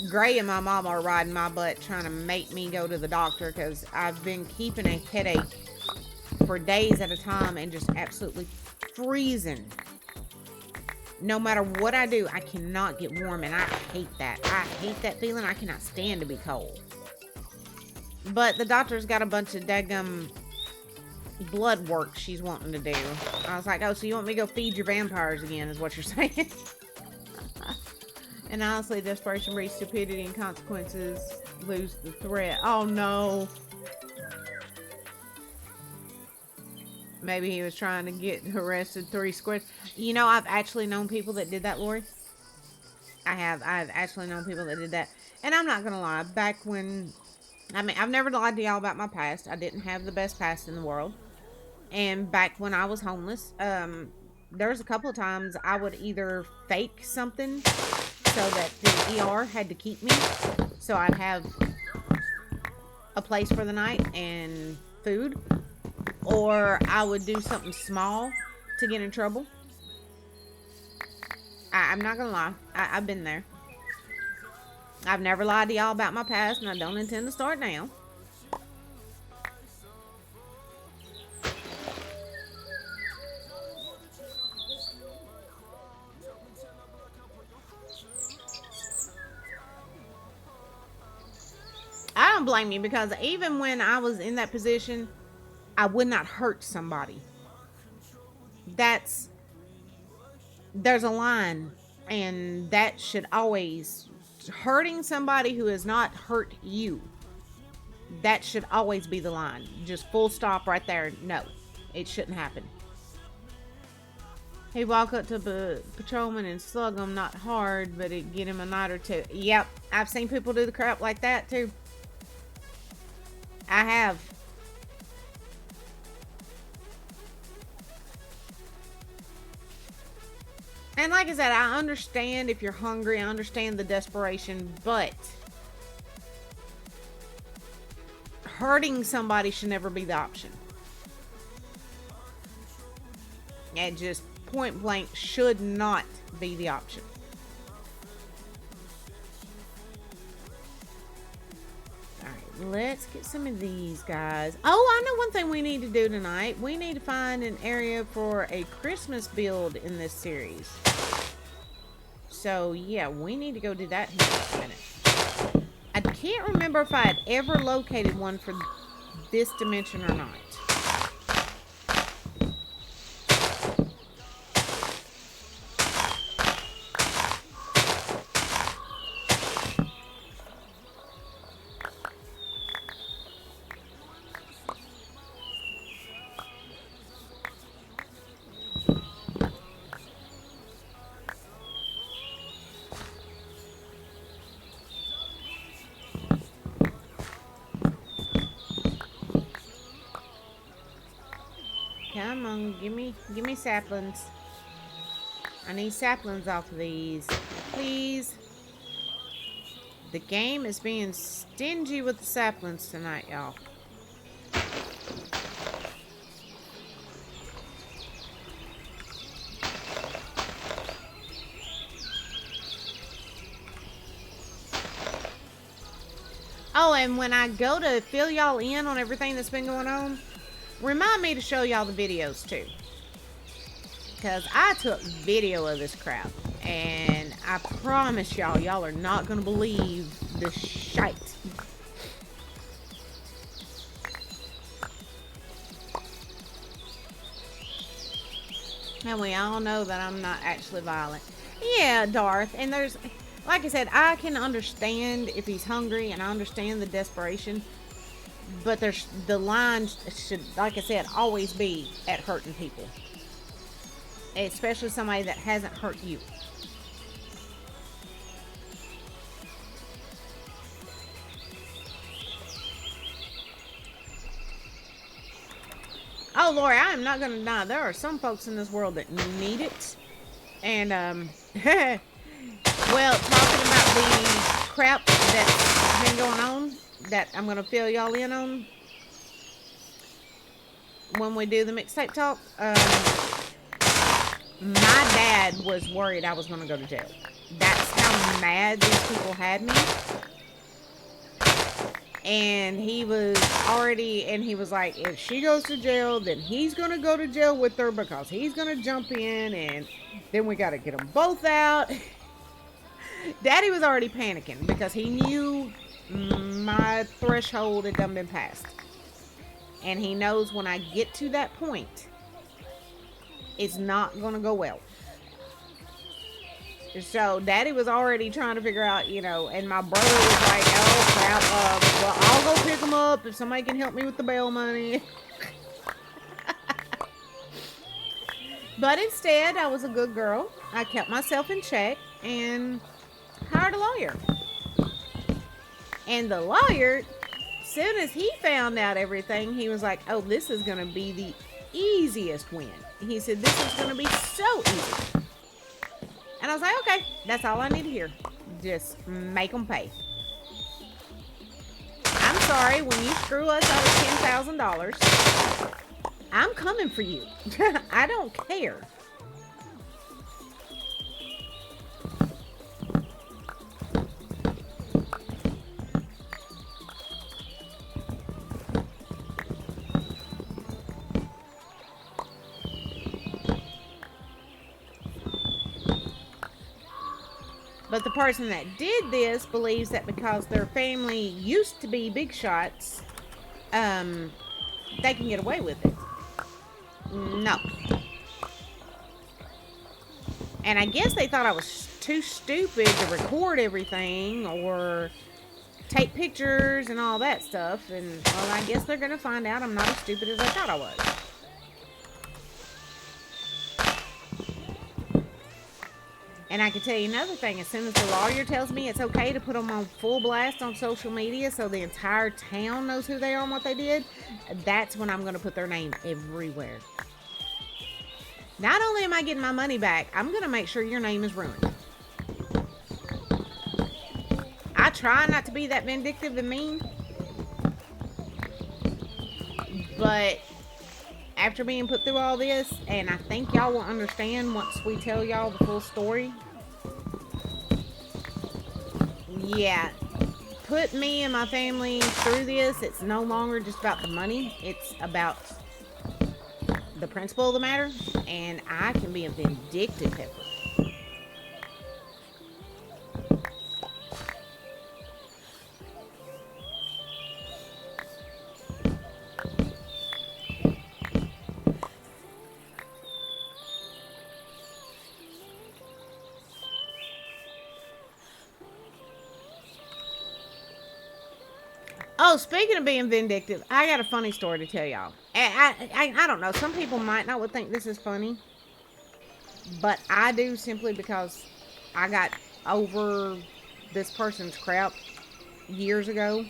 Gray and my mom are riding my butt trying to make me go to the doctor because I've been keeping a headache for days at a time and just absolutely freezing. No matter what I do, I cannot get warm, and I hate that. I hate that feeling. I cannot stand to be cold. But the doctor's got a bunch of daggum blood work she's wanting to do. I was like, oh, so you want me to go feed your vampires again, is what you're saying? And honestly, desperation breeds stupidity and consequences lose the threat. Oh, no. Maybe he was trying to get arrested 3 squares. You know, I've actually known people that did that, Lori. I've actually known people that did that. And I'm not going to lie. Back when... I mean, I've never lied to y'all about my past. I didn't have the best past in the world. And back when I was homeless, there was a couple of times I would either fake something so that the ER had to keep me. So I'd have a place for the night and food. Or I would do something small to get in trouble. I'm not gonna lie. I've been there. I've never lied to y'all about my past, and I don't intend to start now. I don't blame you, because even when I was in that position, I would not hurt somebody. There's a line, and that should always, hurting somebody who has not hurt you, that should always be the line. Just full stop right there. No, it shouldn't happen. He walk up to the patrolman and slug him, not hard, but it get him a night or two. Yep, I've seen people do the crap like that too. I have. And like I said, I understand if you're hungry. I understand the desperation, but hurting somebody should never be the option. It just point blank should not be the option. Alright, let's get some of these guys. Oh, I know one thing we need to do tonight. We need to find an area for a Christmas build in this series. So, yeah, we need to go do that in just a minute. I can't remember if I had ever located one for this dimension or not. Come on, give me saplings. I need saplings off of these. Please. The game is being stingy with the saplings tonight, y'all. Oh, and when I go to fill y'all in on everything that's been going on, remind me to show y'all the videos too. Because I took video of this crap. And I promise y'all are not going to believe the shite. And we all know that I'm not actually violent. Yeah, Darth. And there's, like I said, I can understand if he's hungry, and I understand the desperation. But there's, the line should, like I said, always be at hurting people. Especially somebody that hasn't hurt you. Oh, Lori, I am not going to deny there are some folks in this world that need it. And, well, talking about the crap that's been going on, that I'm going to fill y'all in on when we do the mixtape talk, my dad was worried I was going to go to jail. That's how mad these people had me. And he was already, and he was like, if she goes to jail, then he's going to go to jail with her because he's going to jump in, and then we got to get them both out. Daddy was already panicking because he knew my threshold had done been passed. And he knows when I get to that point, it's not going to go well. So Daddy was already trying to figure out, you know, and my brother was like, oh crap, well, I'll go pick him up if somebody can help me with the bail money. But instead, I was a good girl. I kept myself in check and hired a lawyer. And the lawyer, soon as he found out everything, he was like, oh, this is going to be the easiest win. He said, this is going to be so easy. And I was like, okay, that's all I need to hear. Just make them pay. I'm sorry, when you screw us out of $10,000, I'm coming for you. I don't care. But the person that did this believes that because their family used to be big shots, they can get away with it. No. And I guess they thought I was too stupid to record everything or take pictures and all that stuff. And, well, I guess they're going to find out I'm not as stupid as I thought I was. And I can tell you another thing. As soon as the lawyer tells me it's okay to put them on full blast on social media so the entire town knows who they are and what they did, that's when I'm going to put their name everywhere. Not only am I getting my money back, I'm going to make sure your name is ruined. I try not to be that vindictive and mean. But after being put through all this, and I think y'all will understand once we tell y'all the full story. Yeah, put me and my family through this. It's no longer just about the money. It's about the principle of the matter. And I can be a vindictive heifer. Oh, speaking of being vindictive, I got a funny story to tell y'all. I don't know. Some people might not would think this is funny. But I do, simply because I got over this person's crap years ago.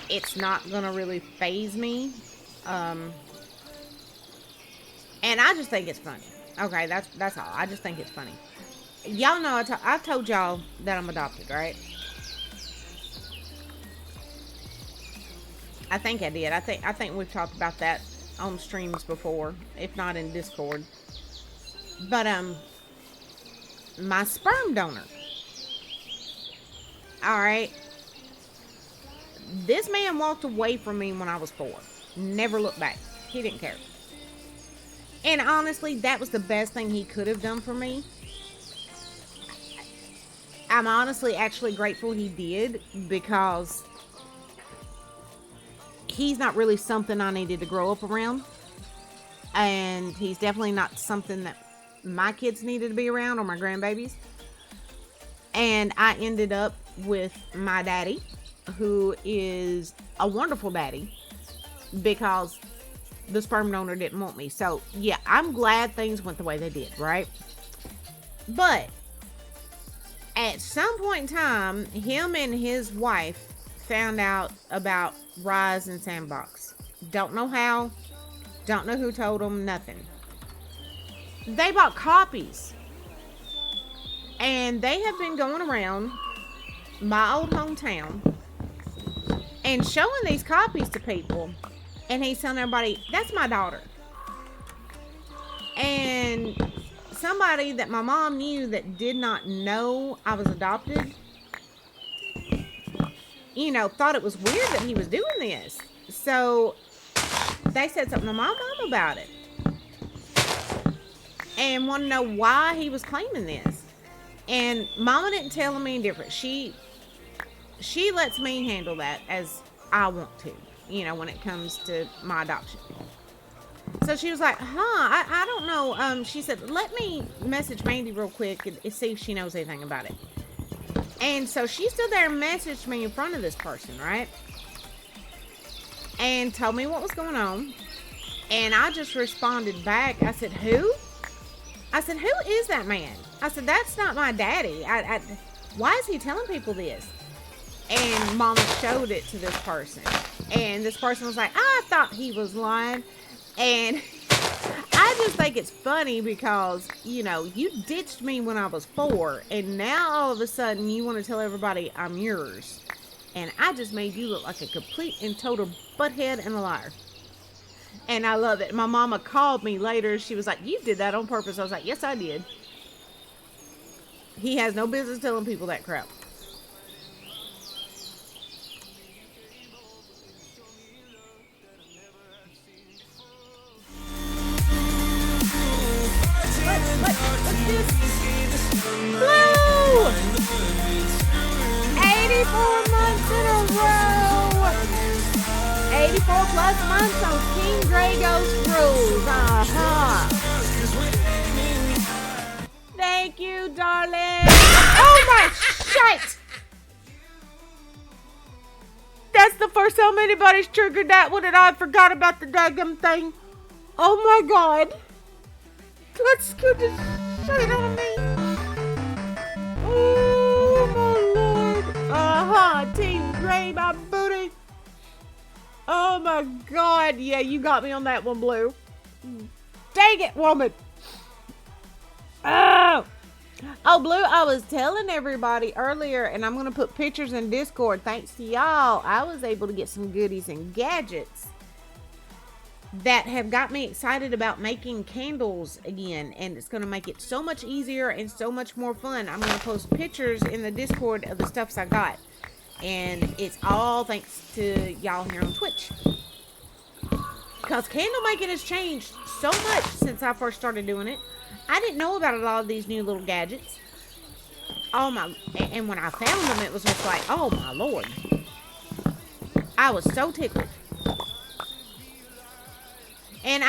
It's not going to really faze me. And I just think it's funny. Okay, that's all. I just think it's funny. Y'all know I told y'all that I'm adopted, right? I think I did. I think we've talked about that on streams before, if not in Discord. But my sperm donor. All right. This man walked away from me when I was 4. Never looked back. He didn't care. And honestly, that was the best thing he could have done for me. I'm honestly actually grateful he did, because he's not really something I needed to grow up around. And he's definitely not something that my kids needed to be around, or my grandbabies. And I ended up with my daddy, who is a wonderful daddy, because the sperm donor didn't want me. So yeah, I'm glad things went the way they did, right? But at some point in time, him and his wife found out about Rise and Sandbox. Don't know how, don't know who told them, nothing. They bought copies, and they have been going around my old hometown and showing these copies to people. And he's telling everybody, that's my daughter. And somebody that my mom knew that did not know I was adopted, thought it was weird that he was doing this. So they said something to my mom about it, and want to know why he was claiming this. And Mama didn't tell him any different. She lets me handle that as I want to, when it comes to my adoption. So she was like, I don't know. She said, let me message Mandy real quick and see if she knows anything about it. And so she stood there and messaged me in front of this person, right? And told me what was going on. And I just responded back. I said, who? I said, who is that man? I said, that's not my daddy. Why is he telling people this? And Mama showed it to this person. And this person was like, I thought he was lying. And I just think it's funny because, you ditched me when I was 4. And now all of a sudden you want to tell everybody I'm yours. And I just made you look like a complete and total butthead and a liar. And I love it. My mama called me later. She was like, you did that on purpose. I was like, yes, I did. He has no business telling people that crap. Blue! 84 months in a row! 84 plus months on King Grey Ghost rules. Thank you, darling. Oh my shit! That's the first time anybody's triggered that one, and I forgot about the daggum thing. Oh my god. Let's go to shit on me. Oh my lord. Team Grey, my booty. Oh my god. Yeah, you got me on that one, Blue. Dang it, woman. Oh, Blue, I was telling everybody earlier, and I'm going to put pictures in Discord. Thanks to y'all, I was able to get some goodies and gadgets that have got me excited about making candles again, and it's going to make it so much easier and so much more fun. I'm going to post pictures in the Discord of the stuffs I got, and it's all thanks to y'all here on Twitch, because candle making has changed so much since I first started doing it. I didn't know about a lot of these new little gadgets. Oh my, and when I found them, it was just like, oh my lord. I was so tickled. And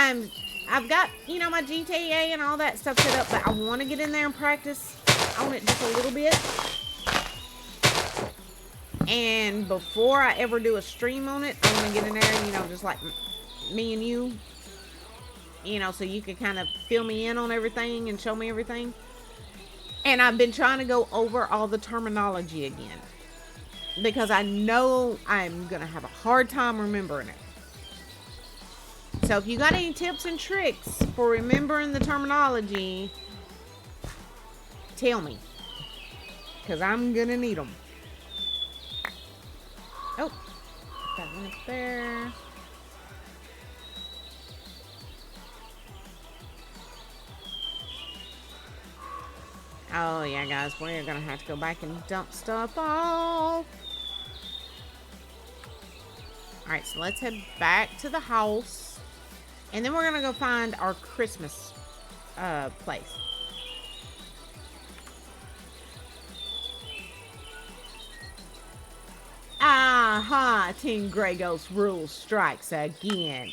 I've got, my GTA and all that stuff set up, but I want to get in there and practice on it just a little bit. And before I ever do a stream on it, I want to get in there and, just like me and you, so you can kind of fill me in on everything and show me everything. And I've been trying to go over all the terminology again, because I know I'm going to have a hard time remembering it. So if you got any tips and tricks for remembering the terminology, tell me. Because I'm going to need them. Oh, that one up there. Oh, yeah, guys. We're going to have to go back and dump stuff off. Alright, so let's head back to the house. And then we're going to go find our Christmas place. Aha! Team Grey Ghost rules strikes again.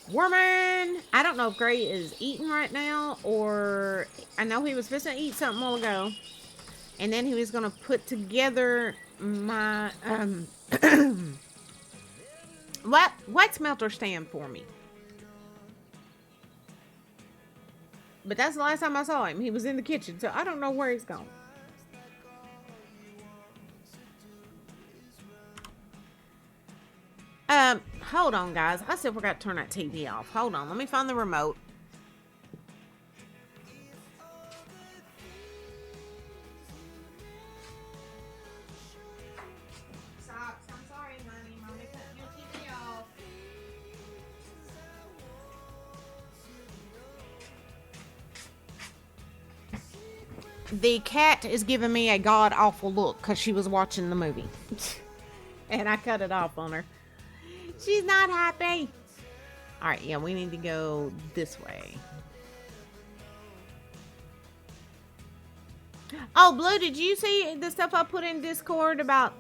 Woman! I don't know if Gray is eating right now, or I know he was supposed to eat something a while ago. And then he was going to put together my wax melter stand for me. But that's the last time I saw him. He was in the kitchen, so I don't know where he's gone. Hold on, guys. I still forgot to turn that TV off. Hold on. Let me find the remote. Socks, I'm sorry, honey. Mommy cut your TV off. The cat is giving me a god-awful look because she was watching the movie. And I cut it off on her. She's not happy. Alright, yeah, we need to go this way. Oh, Blue, did you see the stuff I put in Discord about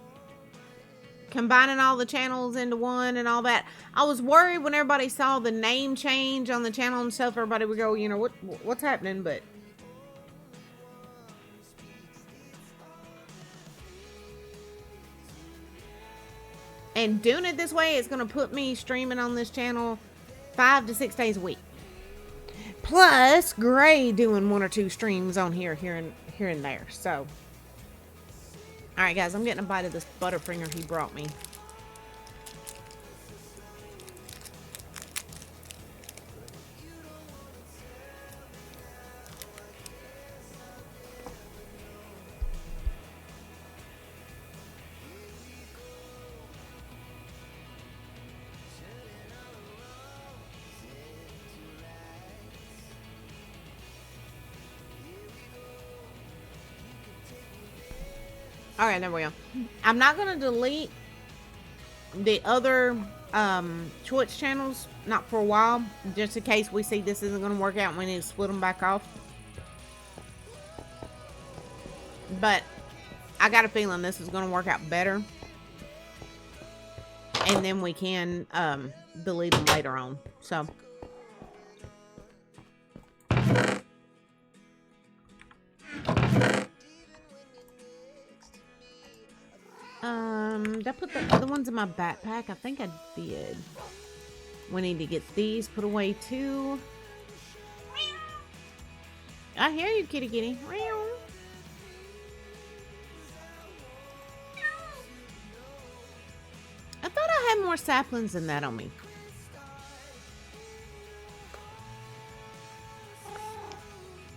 combining all the channels into one and all that? I was worried when everybody saw the name change on the channel and stuff, everybody would go, you know, what's happening, but... And doing it this way is going to put me streaming on this channel 5 to 6 days a week. Plus, Gray doing 1 or 2 streams on here and there. So, alright guys, I'm getting a bite of this Butterfinger he brought me. Alright, there we go. I'm not going to delete the other Twitch channels, not for a while, just in case we see this isn't going to work out and we need to split them back off. But I got a feeling this is going to work out better. And then we can delete them later on. So... did I put the other ones in my backpack? I think I did. We need to get these put away too. I hear you, kitty kitty. I thought I had more saplings than that on me.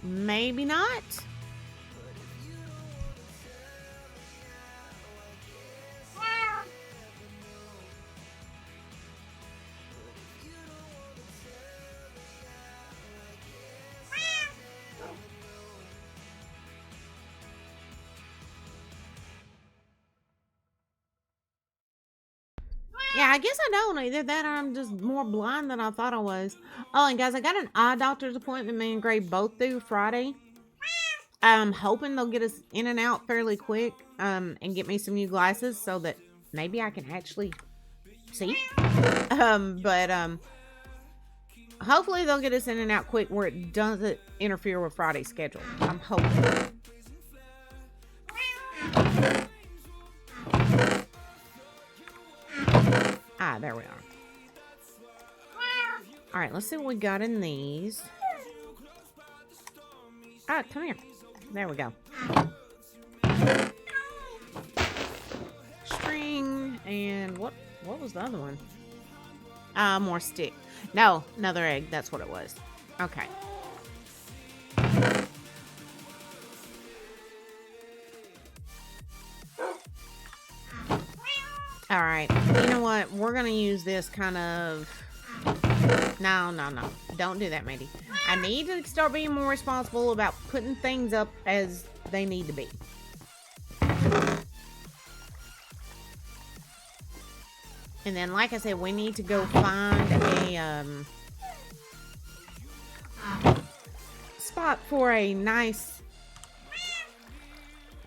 Maybe not. Yeah, I guess I don't. Either that or I'm just more blind than I thought I was. Oh, and guys, I got an eye doctor's appointment. Me and Gray both do Friday. I'm hoping they'll get us in and out fairly quick and get me some new glasses so that maybe I can actually see. Hopefully they'll get us in and out quick where it doesn't interfere with Friday's schedule. I'm hoping. Ah, there we are. Alright, let's see what we got in these. Ah, come here. There we go. String and what was the other one? More stick. No, another egg. That's what it was. Okay. All right. You know what? We're going to use this kind of... No. Don't do that, Mandy. I need to start being more responsible about putting things up as they need to be. And then, like I said, we need to go find a spot for a nice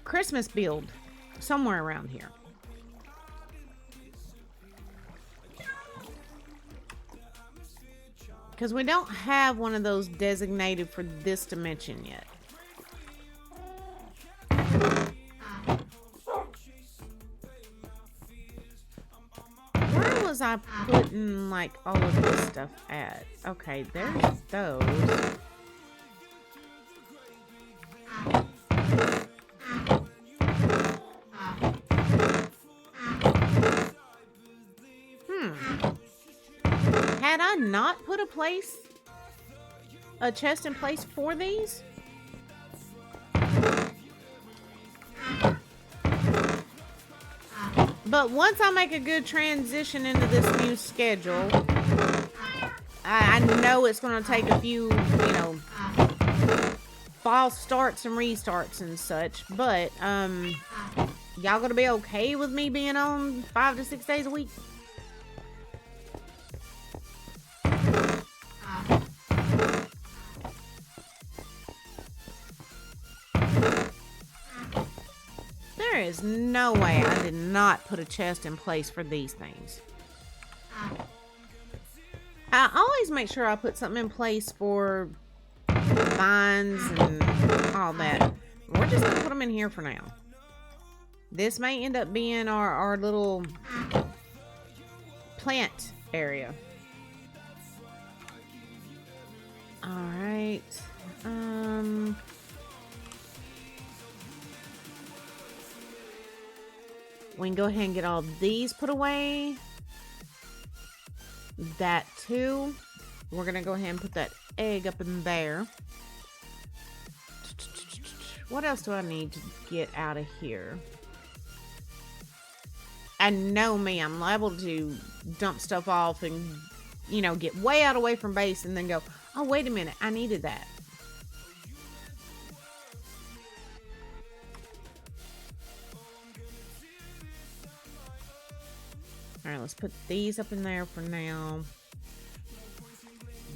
Christmas build somewhere around here. Because we don't have one of those designated for this dimension yet. Where was I putting, like, all of this stuff at? Okay, there's those. Had I not put a chest in place for these? But once I make a good transition into this new schedule, I know it's going to take a few, false starts and restarts and such. But, y'all going to be okay with me being on 5 to 6 days a week? There is no way I did not put a chest in place for these things. I always make sure I put something in place for vines and all that. We're just going to put them in here for now. This may end up being our little plant area. Alright. We can go ahead and get all these put away. That too. We're going to go ahead and put that egg up in there. What else do I need to get out of here? I know me, I'm liable to dump stuff off and, get way out away from base and then go, oh, wait a minute, I needed that. All right, let's put these up in there for now.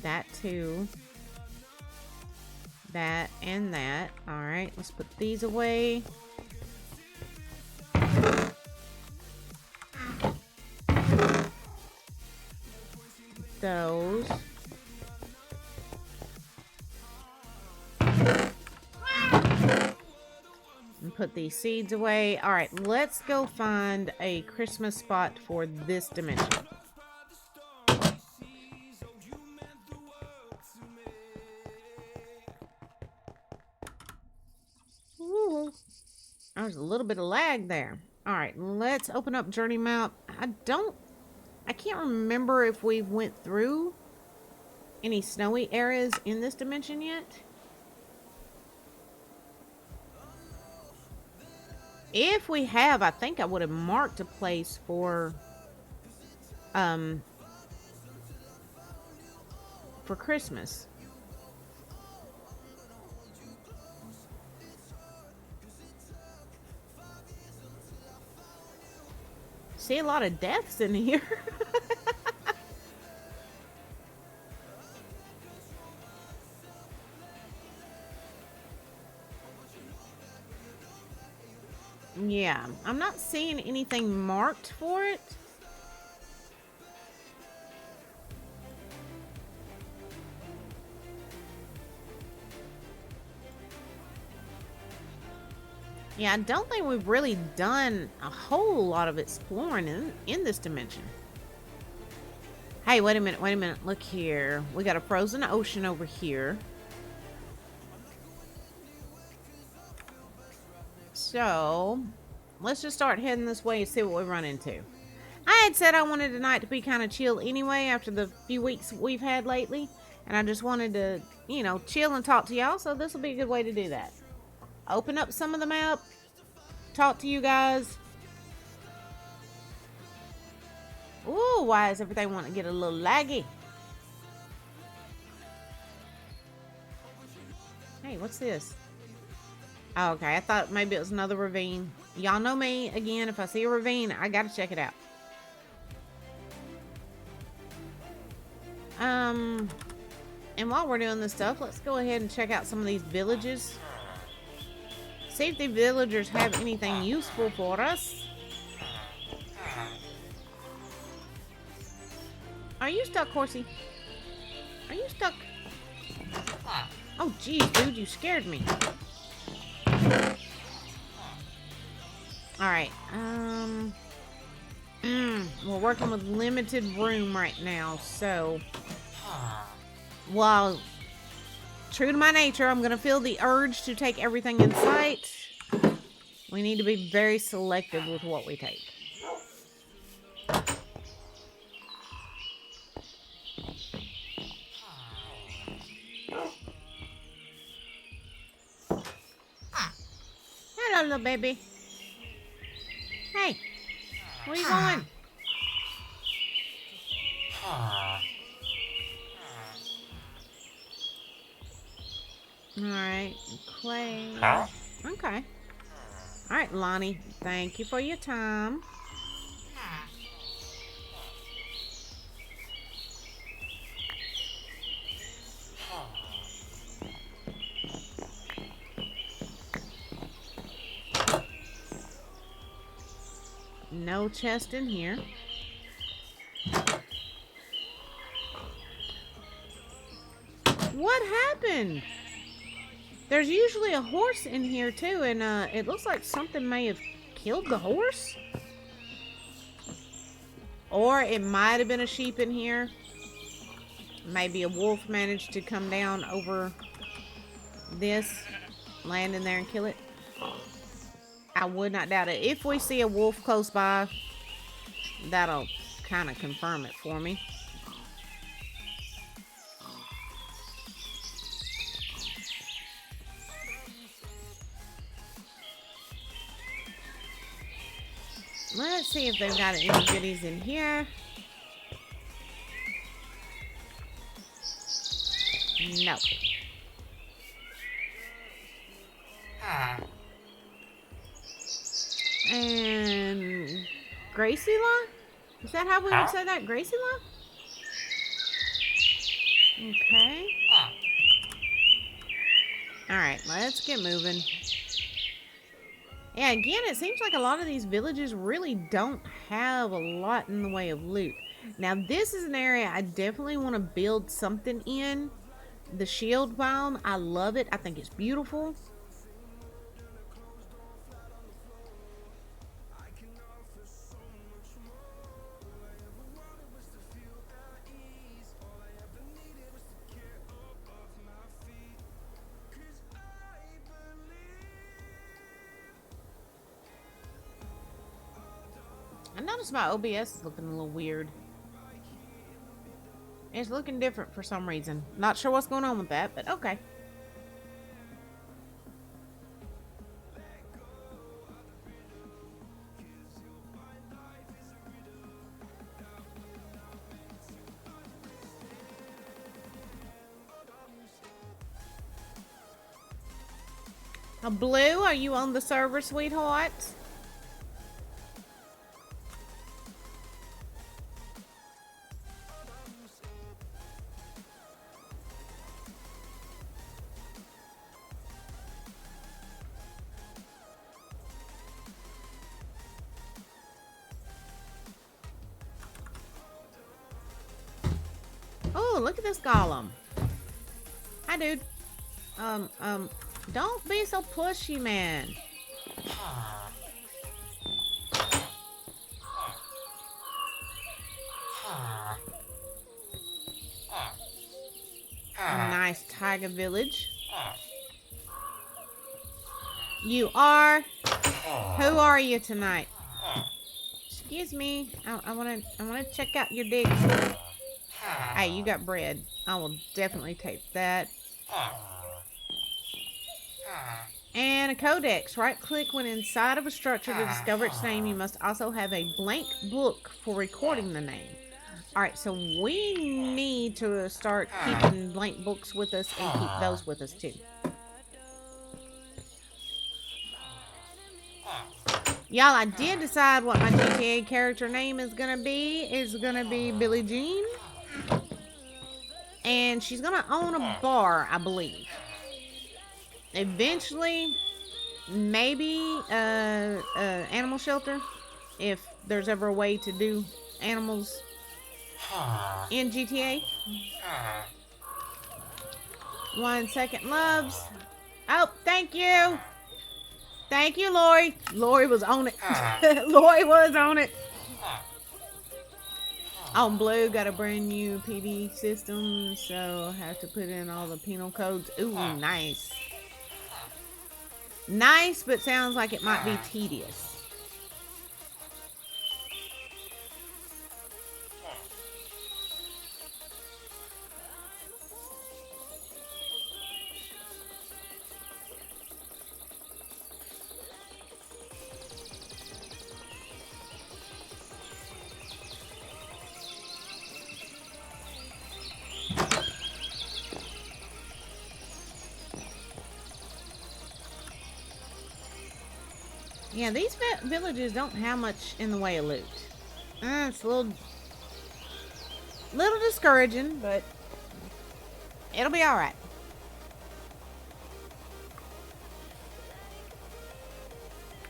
That too. That and that. All right, let's put these away. Those. And put these seeds away. All right, let's go find a Christmas spot for this dimension. Ooh, there's a little bit of lag there. All right, let's open up Journey Map. I can't remember if we went through any snowy areas in this dimension yet. If we have, I think I would have marked a place for Christmas. See a lot of deaths in here. Yeah, I'm not seeing anything marked for it. Yeah, I don't think we've really done a whole lot of exploring in this dimension. Hey, wait a minute. Look here. We got a frozen ocean over here. So, let's just start heading this way and see what we run into. I had said I wanted tonight to be kind of chill anyway after the few weeks we've had lately. And I just wanted to, you know, chill and talk to y'all. So this will be a good way to do that. Open up some of the map. Talk to you guys. Ooh, why does everything want to get a little laggy? Hey, what's this? Oh, okay, I thought maybe it was another ravine. Y'all know me. Again, if I see a ravine, I gotta check it out. And while we're doing this stuff, let's go ahead and check out some of these villages. See if the villagers have anything useful for us. Are you stuck, horsey? Are you stuck? Oh, geez, dude, you scared me. Alright, we're working with limited room right now, so... Well, true to my nature, I'm gonna feel the urge to take everything in sight. We need to be very selective with what we take. Hello, little baby. Hey, where you going? Alright, Clay. Okay. Alright, Lonnie, thank you for your time. No chest in here. What happened? There's usually a horse in here too, and it looks like something may have killed the horse. Or it might have been a sheep in here. Maybe a wolf managed to come down over this, land in there and kill it. I would not doubt it. If we see a wolf close by, that'll kind of confirm it for me. Let's see if they've got any goodies in here. No. And Gracie Law? Is that how we would say that? Gracie Law? Okay. Alright, let's get moving. Yeah, again, it seems like a lot of these villages really don't have a lot in the way of loot. Now, this is an area I definitely want to build something in. The shield biome, I love it. I think it's beautiful. I noticed my OBS is looking a little weird. It's looking different for some reason. Not sure what's going on with that, but okay. Blue, are you on the server, sweetheart? Oh, look at this golem. Hi, dude. Don't be so pushy, man. A nice tiger village. You are? Who are you tonight? Excuse me. I wanna check out your digs. Hey, you got bread. I will definitely take that. And a codex. Right click when inside of a structure to discover its name. You must also have a blank book for recording the name. Alright, so we need to start keeping blank books with us and keep those with us too. Y'all, I did decide what my GTA character name is gonna be. It's gonna be Billie Jean. And she's gonna own a bar, I believe. Eventually, maybe animal shelter, if there's ever a way to do animals in GTA. 1 second, loves. Oh, thank you. Thank you, Lori. Lori was on it. Lori was on it. On Blue, got a brand new PD system, so have to put in all the penal codes. Ooh, nice. Nice, but sounds like it might be tedious. Yeah, these villages don't have much in the way of loot. It's a little discouraging, but it'll be alright.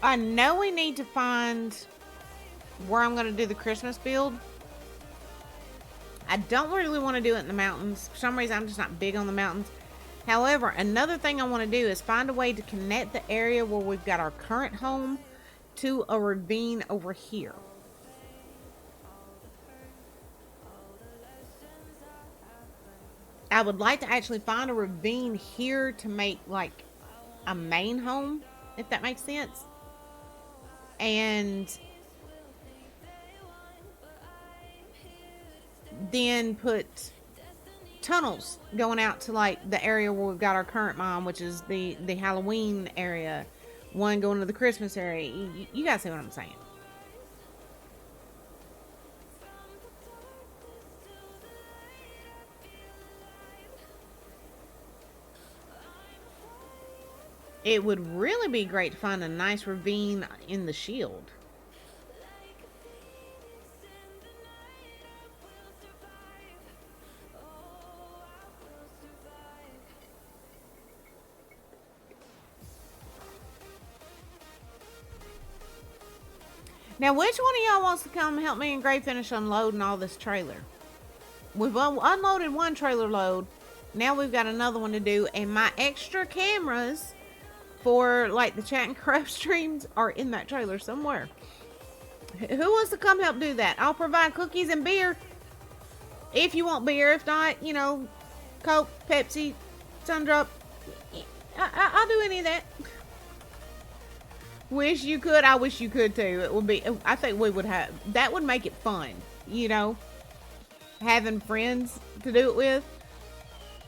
I know we need to find where I'm going to do the Christmas build. I don't really want to do it in the mountains. For some reason, I'm just not big on the mountains. However, another thing I want to do is find a way to connect the area where we've got our current home to a ravine over here. I would like to actually find a ravine here to make like a main home, if that makes sense. And then put tunnels going out to like the area where we've got our current mom, which is the Halloween area, one going to the Christmas area. You guys see what I'm saying? It would really be great to find a nice ravine in the shield. Now, which one of y'all wants to come help me and Gray finish unloading all this trailer? We've unloaded one trailer load. Now we've got another one to do. And my extra cameras for, like, the chat and craft streams are in that trailer somewhere. Who wants to come help do that? I'll provide cookies and beer. If you want beer. If not, you know, Coke, Pepsi, Sundrop. I'll do any of that. Wish you could. I wish you could too. It would be, I think we would have, that would make it fun, you know, having friends to do it with.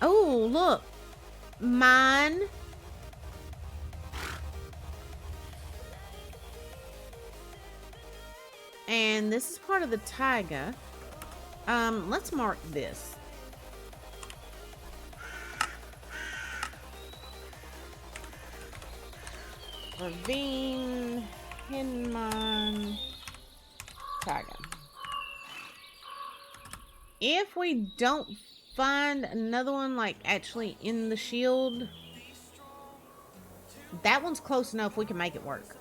Oh, look, mine. And this is part of the taiga. Let's mark this. Ravine, Hinman, taiga. If we don't find another one, like, actually in the shield, that one's close enough we can make it work.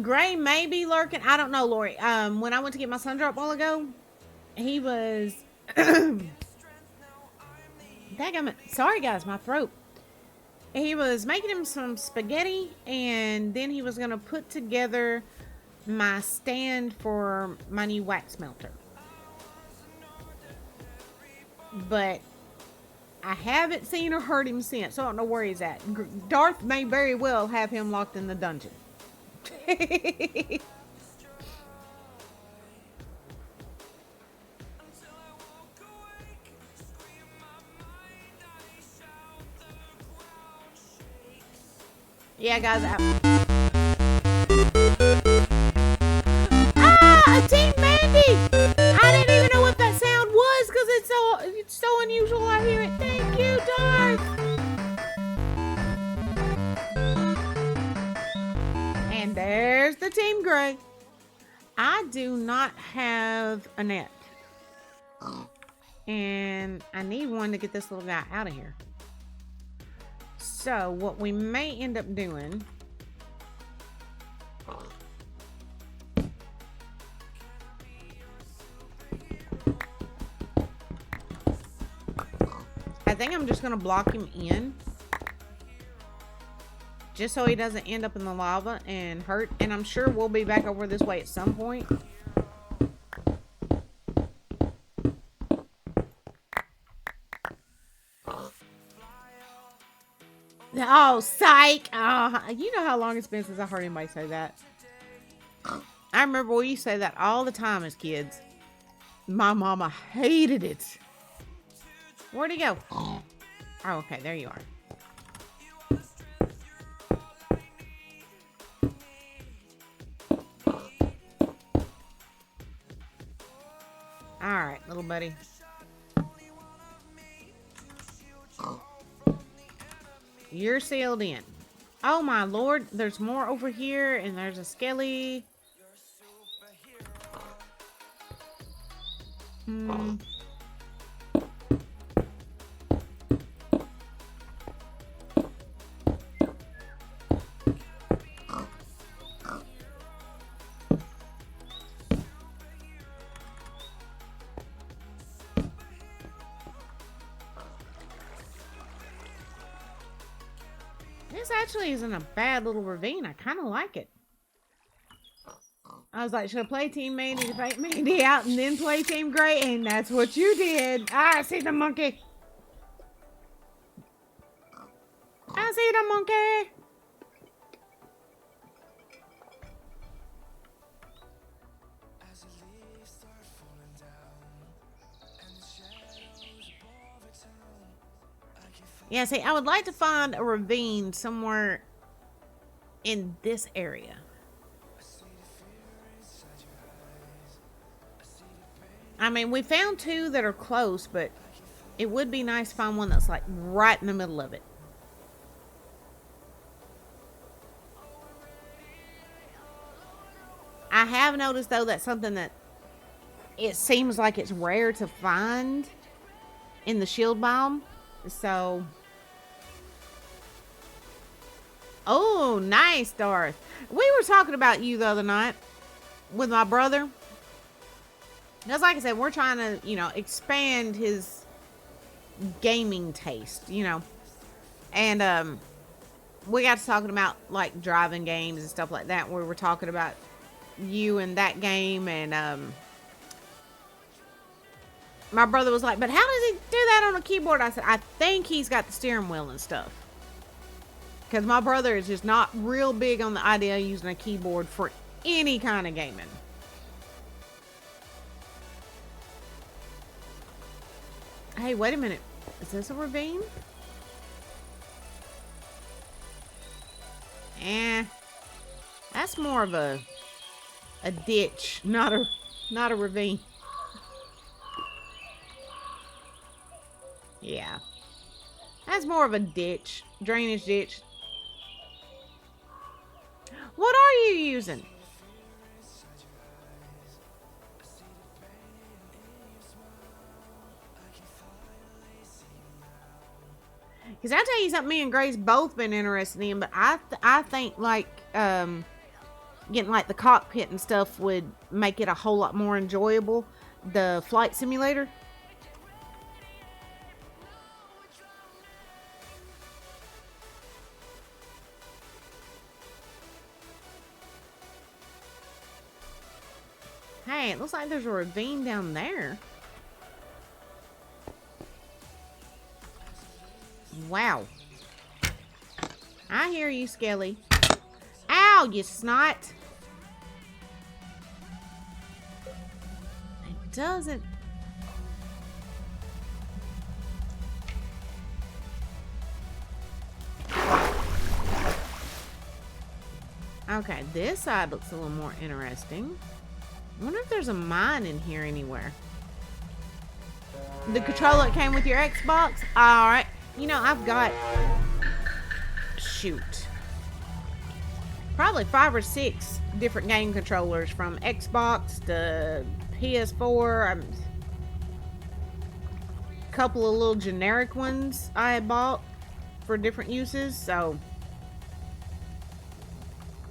Gray may be lurking. I don't know, Lori. When I went to get my Sundrop a while ago, he was... Sorry, guys, my throat. He was making him some spaghetti, and then he was going to put together my stand for my new wax melter. But I haven't seen or heard him since, so I don't know where he's at. Darth may very well have him locked in the dungeon. Yeah, guys. A Team Mandy! I didn't even know what that sound was because it's so unusual. I hear it. Thank you, Darth. And there's the Team Gray. I do not have a net, and I need one to get this little guy out of here. So what we may end up doing I think I'm just gonna block him in just so he doesn't end up in the lava and hurt, and I'm sure we'll be back over this way at some point. Oh, psych! Oh, you know how long it's been since I heard anybody say that. I remember we used to say that all the time as kids. My mama hated it. Where'd he go? Oh, okay, there you are. Alright, little buddy. You're sealed in. Oh my lord, there's more over here, and there's a skelly. This actually isn't a bad little ravine. I kind of like it. I was like, should I play Team Mandy to fight Mandy out and then play Team Gray? And that's what you did. I see the monkey. I see the monkey. Yeah, see, I would like to find a ravine somewhere in this area. I mean, we found two that are close, but it would be nice to find one that's like right in the middle of it. I have noticed, though, that's something that it seems like it's rare to find in the shield biome. So, oh, nice, Darth. We were talking about you the other night with my brother. Because like I said, we're trying to, you know, expand his gaming taste, you know. And we got to talking about, like, driving games and stuff like that. We were talking about you and that game, and my brother was like, but how does he do that on a keyboard? I said, I think he's got the steering wheel and stuff. Because my brother is just not real big on the idea of using a keyboard for any kind of gaming. Hey, wait a minute. Is this a ravine? That's more of a ditch, not a ravine. Yeah. That's more of a ditch. Drainage ditch. What are you using? Because I'll tell you something me and Grace both been interested in, but I think like getting like the cockpit and stuff would make it a whole lot more enjoyable. The flight simulator. Hey, it looks like there's a ravine down there. Wow. I hear you, Skelly. Ow, you snot. It doesn't... Okay, this side looks a little more interesting. I wonder if there's a mine in here anywhere. The controller came with your Xbox? Alright. You know, I've got... Shoot. Probably 5 or 6 different game controllers from Xbox to PS4. A couple of little generic ones I had bought for different uses, so...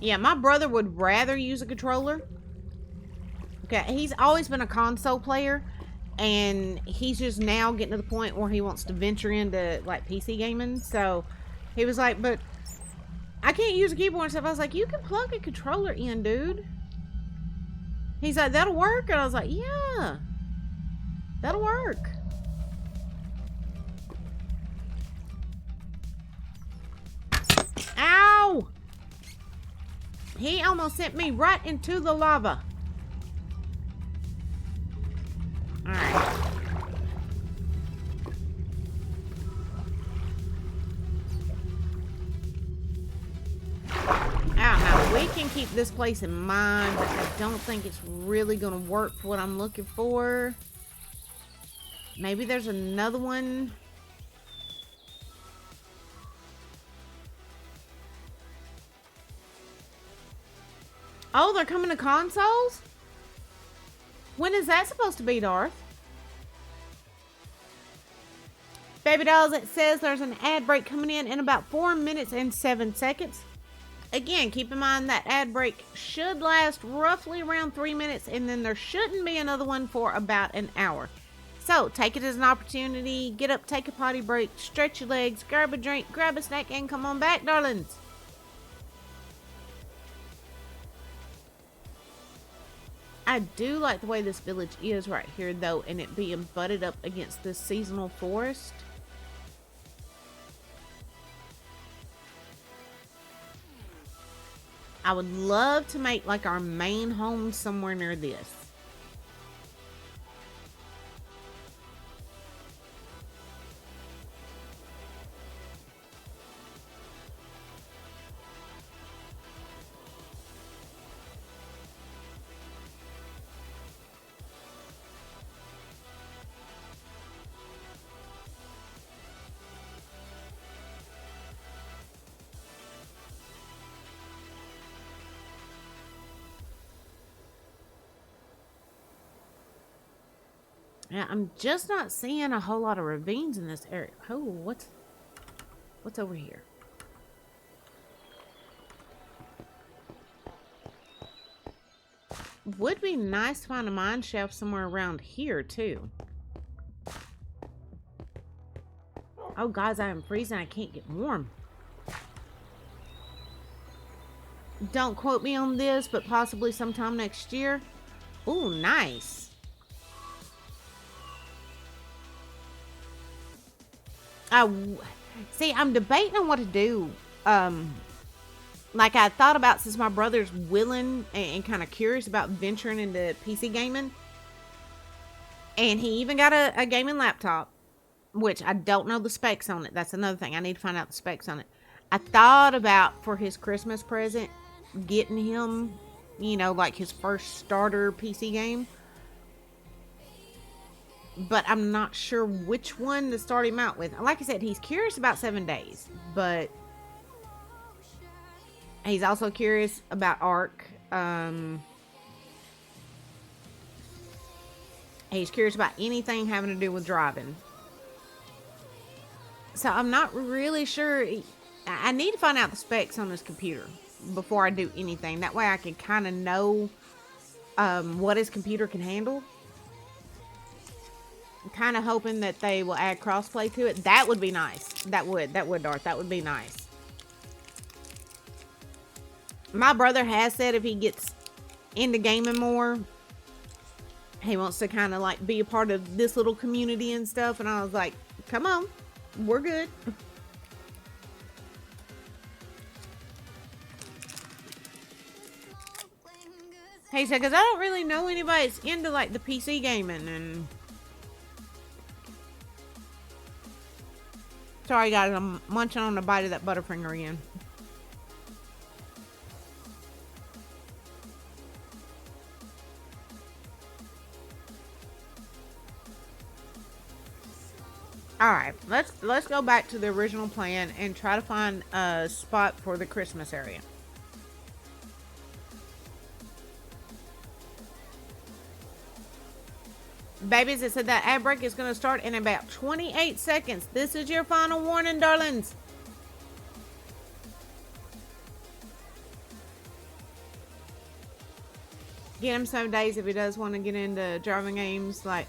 Yeah, my brother would rather use a controller. Okay, he's always been a console player, and he's just now getting to the point where he wants to venture into, like, PC gaming. So, he was like, but I can't use a keyboard and stuff. I was like, you can plug a controller in, dude. He's like, that'll work? And I was like, yeah, that'll work. Ow! He almost sent me right into the lava. Alright. Now we can keep this place in mind, but I don't think it's really gonna work for what I'm looking for. Maybe there's another one. Oh, they're coming to consoles? When is that supposed to be, Darth? Baby dolls, it says there's an ad break coming in about 4 minutes and 7 seconds. Again, keep in mind that ad break should last roughly around 3 minutes, and then there shouldn't be another one for about an hour. So, take it as an opportunity. Get up, take a potty break, stretch your legs, grab a drink, grab a snack, and come on back, darlings. I do like the way this village is right here, though, and it being butted up against this seasonal forest. I would love to make, like, our main home somewhere near this. Yeah, I'm just not seeing a whole lot of ravines in this area. Oh, what's over here? Would be nice to find a mine shaft somewhere around here, too. Oh, guys, I am freezing. I can't get warm. Don't quote me on this, but possibly sometime next year. Ooh, nice. See, I'm debating on what to do. Like I thought about, since my brother's willing and kind of curious about venturing into PC gaming. And he even got a gaming laptop, which I don't know the specs on it. That's another thing. I need to find out the specs on it. I thought about, for his Christmas present, getting him, you know, like his first starter PC game. But I'm not sure which one to start him out with. Like I said, he's curious about 7 days, but he's also curious about Ark. He's curious about anything having to do with driving. So I'm not really sure. I need to find out the specs on this computer before I do anything. That way I can kind of know what his computer can handle. I'm kind of hoping that they will add crossplay to it. That would be nice. That would, Darth. That would be nice. My brother has said if he gets into gaming more, he wants to kind of like be a part of this little community and stuff. And I was like, come on, we're good. He said, because I don't really know anybody that's into like the PC gaming. And sorry guys, I'm munching on a bite of that Butterfinger again. All right, let's go back to the original plan and try to find a spot for the Christmas area. Babies, it said that ad break is going to start in about 28 seconds. This is your final warning, darlings. Get him some days if he does want to get into driving games, like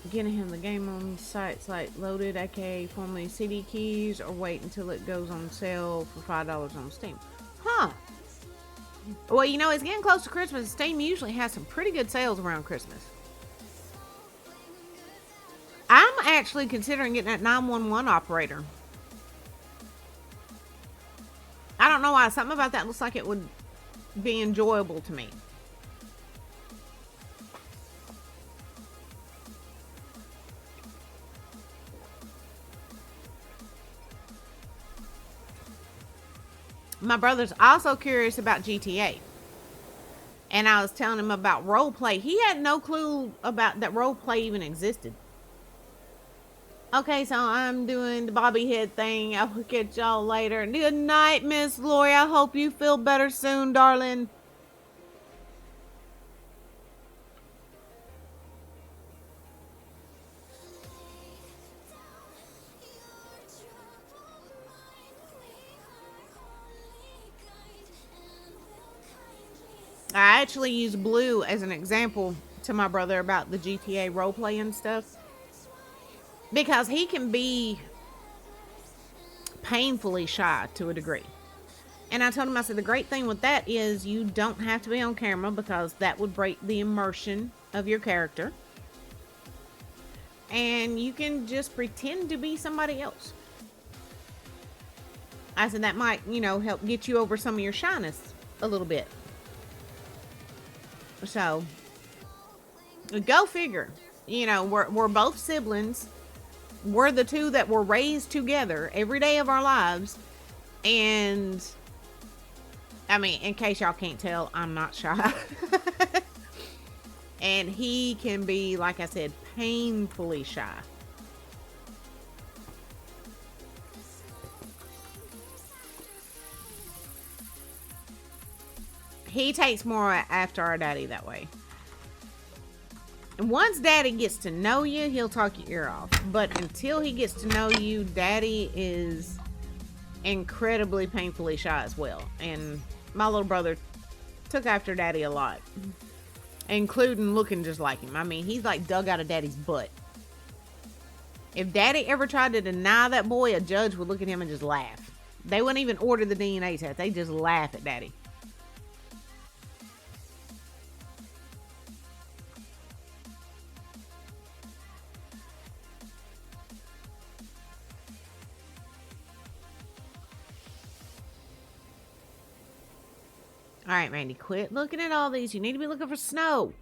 getting him the game on sites like Loaded, aka formerly CD Keys, or wait until it goes on sale for $5 on Steam. Huh. Well, you know, it's getting close to Christmas. Steam usually has some pretty good sales around Christmas. I'm actually considering getting that 911 operator. I don't know why. Something about that looks like it would be enjoyable to me. My brother's also curious about GTA. And I was telling him about roleplay. He had no clue about that roleplay even existed. Okay, so I'm doing the bobby head thing. I will catch y'all later. Good night, Miss Lori. I hope you feel better soon, darling. I actually use Blue as an example to my brother about the GTA roleplay and stuff. Because he can be painfully shy to a degree. And I told him, I said, the great thing with that is you don't have to be on camera because that would break the immersion of your character. And you can just pretend to be somebody else. I said that might, you know, help get you over some of your shyness a little bit. So, go figure. You know, we're both siblings. We're the two that were raised together every day of our lives. And, I mean, in case y'all can't tell, I'm not shy. And he can be, like I said, painfully shy. He takes more after our daddy that way. And once daddy gets to know you, he'll talk your ear off. But until he gets to know you, daddy is incredibly painfully shy as well. And my little brother took after daddy a lot. Including looking just like him. I mean, he's like dug out of daddy's butt. If daddy ever tried to deny that boy, a judge would look at him and just laugh. They wouldn't even order the DNA test. They just laugh at daddy. All right, Mandy, quit looking at all these. You need to be looking for snow.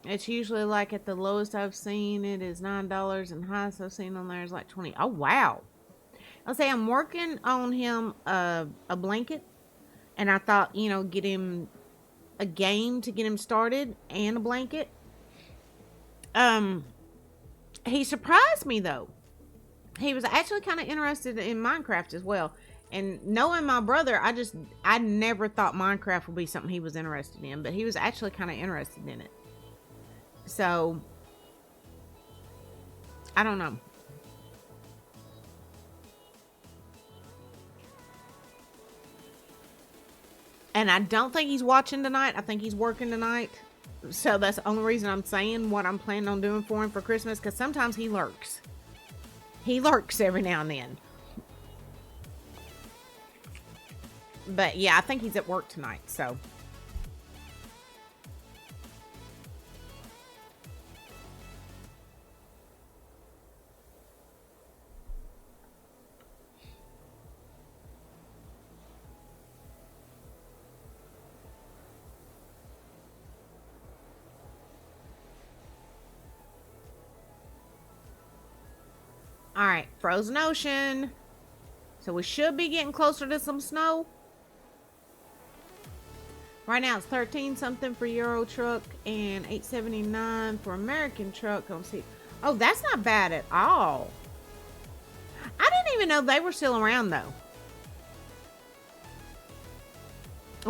It's usually like at the lowest I've seen it is $9, and highest I've seen on there is like 20. Oh, wow. I'll say I'm working on him a blanket, and I thought, you know, get him a game to get him started and a blanket. He surprised me though. He was actually kind of interested in Minecraft as well. And knowing my brother, I never thought Minecraft would be something he was interested in, but he was actually kind of interested in it. So, I don't know. And I don't think he's watching tonight. I think he's working tonight. So that's the only reason I'm saying what I'm planning on doing for him for Christmas, because sometimes he lurks. He lurks every now and then. But yeah, I think he's at work tonight, so. Alright, frozen ocean. So we should be getting closer to some snow. Right now it's 13 something for Euro truck and 8.79 for American truck. Oh, that's not bad at all. I didn't even know they were still around though.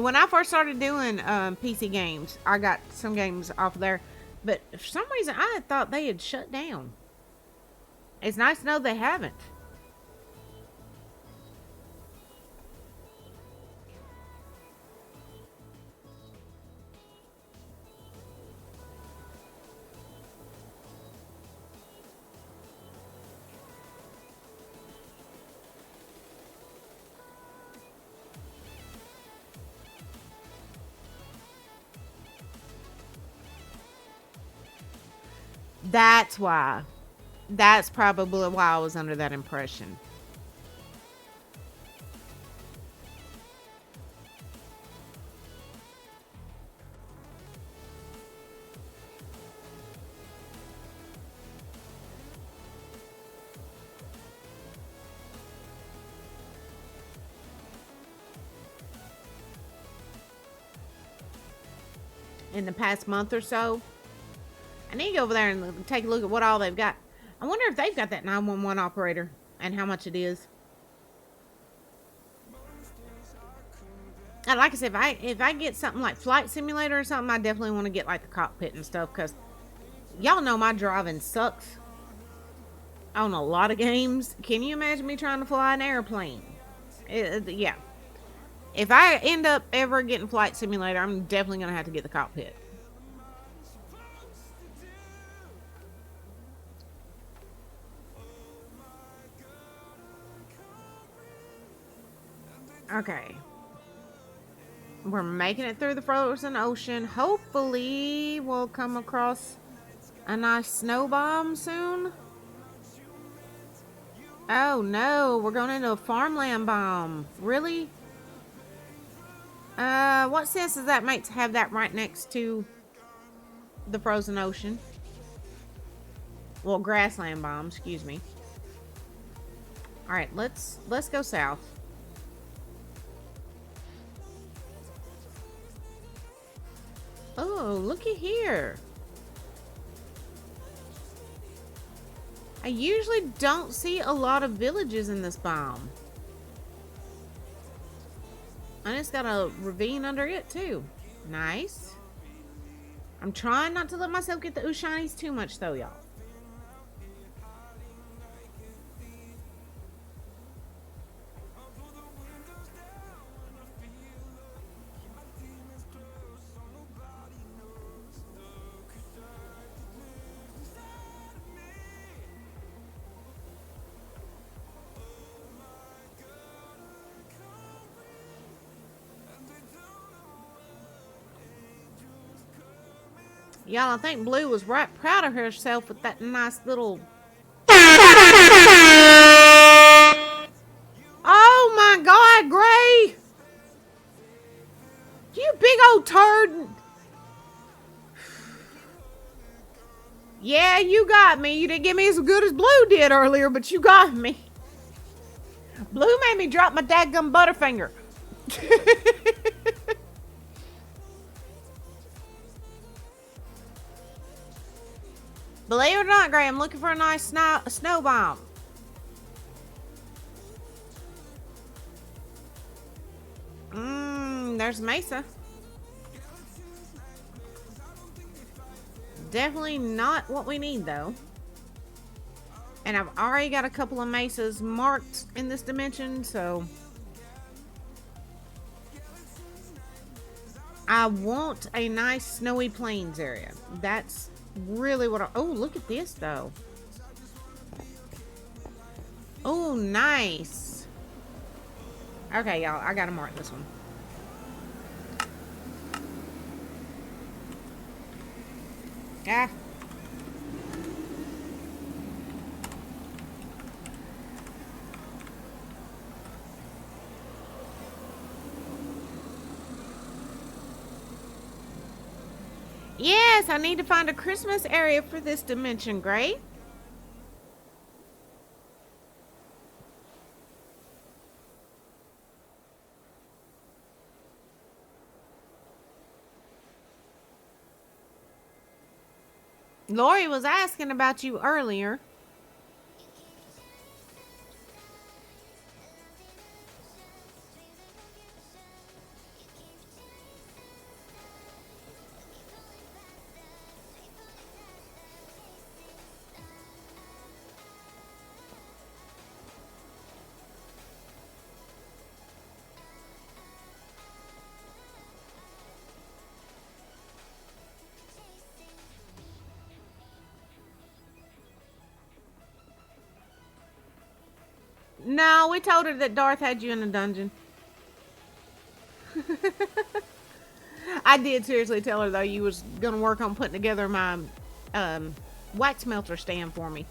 When I first started doing PC games, I got some games off there, but for some reason I thought they had shut down. It's nice to know they haven't. That's why. That's probably why I was under that impression. In the past month or so, I need to go over there and take a look at what all they've got. I wonder if they've got that 911 operator and how much it is. And like I said, if I get something like Flight Simulator or something, I definitely want to get like the cockpit and stuff, because y'all know my driving sucks on a lot of games. Can you imagine me trying to fly an airplane? Yeah. If I end up ever getting Flight Simulator, I'm definitely going to have to get the cockpit. Okay. We're making it through the frozen ocean. Hopefully, we'll come across a nice snow bomb soon. Oh no, we're going into a farmland bomb. Really? What sense does that make to have that right next to the frozen ocean? Well, grassland bomb, excuse me. Alright, let's go south. Oh, looky here. I usually don't see a lot of villages in this biome. And it's got a ravine under it too. Nice. I'm trying not to let myself get the Ushinies too much though, y'all. Y'all, I think Blue was right proud of herself with that nice little... Oh my God, Gray! You big old turd! Yeah, you got me. You didn't get me as good as Blue did earlier, but you got me. Blue made me drop my dadgum Butterfinger. Believe it or not, Gray, I'm looking for a nice snow bomb. There's Mesa. Definitely not what we need, though. And I've already got a couple of mesas marked in this dimension, so... I want a nice snowy plains area. That's really what I... Oh, look at this, though. Oh, nice. Okay, y'all, I gotta mark this one. Ah. Yes, I need to find a Christmas area for this dimension, Gray. Lori was asking about you earlier. No, we told her that Darth had you in a dungeon. I did seriously tell her though you was gonna work on putting together my wax melter stand for me.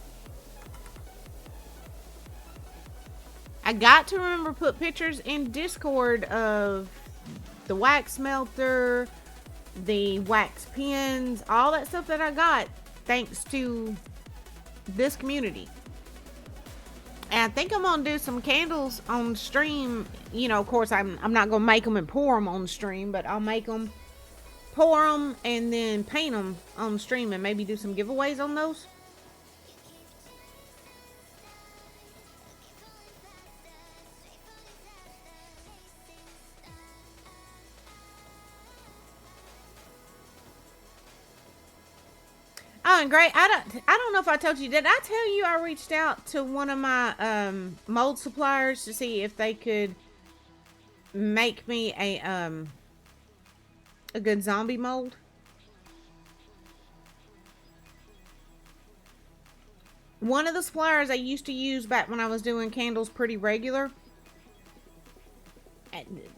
I got to remember put pictures in Discord of the wax melter, the wax pins, all that stuff that I got thanks to this community. And I think I'm gonna do some candles on stream. You know, of course, I'm not gonna make them and pour them on stream, but I'll make them, pour them, and then paint them on stream, and maybe do some giveaways on those. Oh, and great. I don't know if I told you. Did I tell you I reached out to one of my mold suppliers to see if they could make me a good zombie mold? One of the suppliers I used to use back when I was doing candles pretty regular.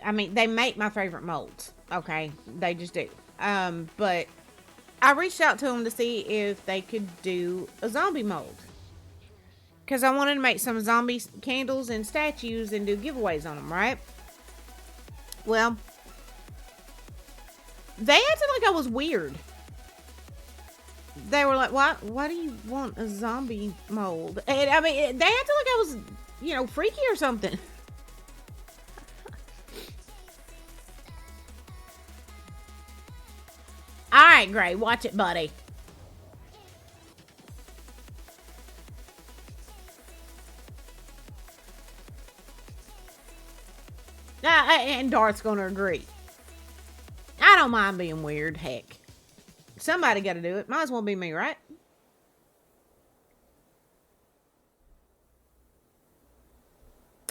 I mean, they make my favorite molds. Okay, they just do. But I reached out to them to see if they could do a zombie mold. Because I wanted to make some zombie candles and statues and do giveaways on them, right? Well, they acted like I was weird. They were like, why do you want a zombie mold? And I mean, they acted like I was, you know, freaky or something. Alright, Gray, watch it, buddy. And Darth's gonna agree. I don't mind being weird, heck. Somebody gotta do it. Might as well be me, right?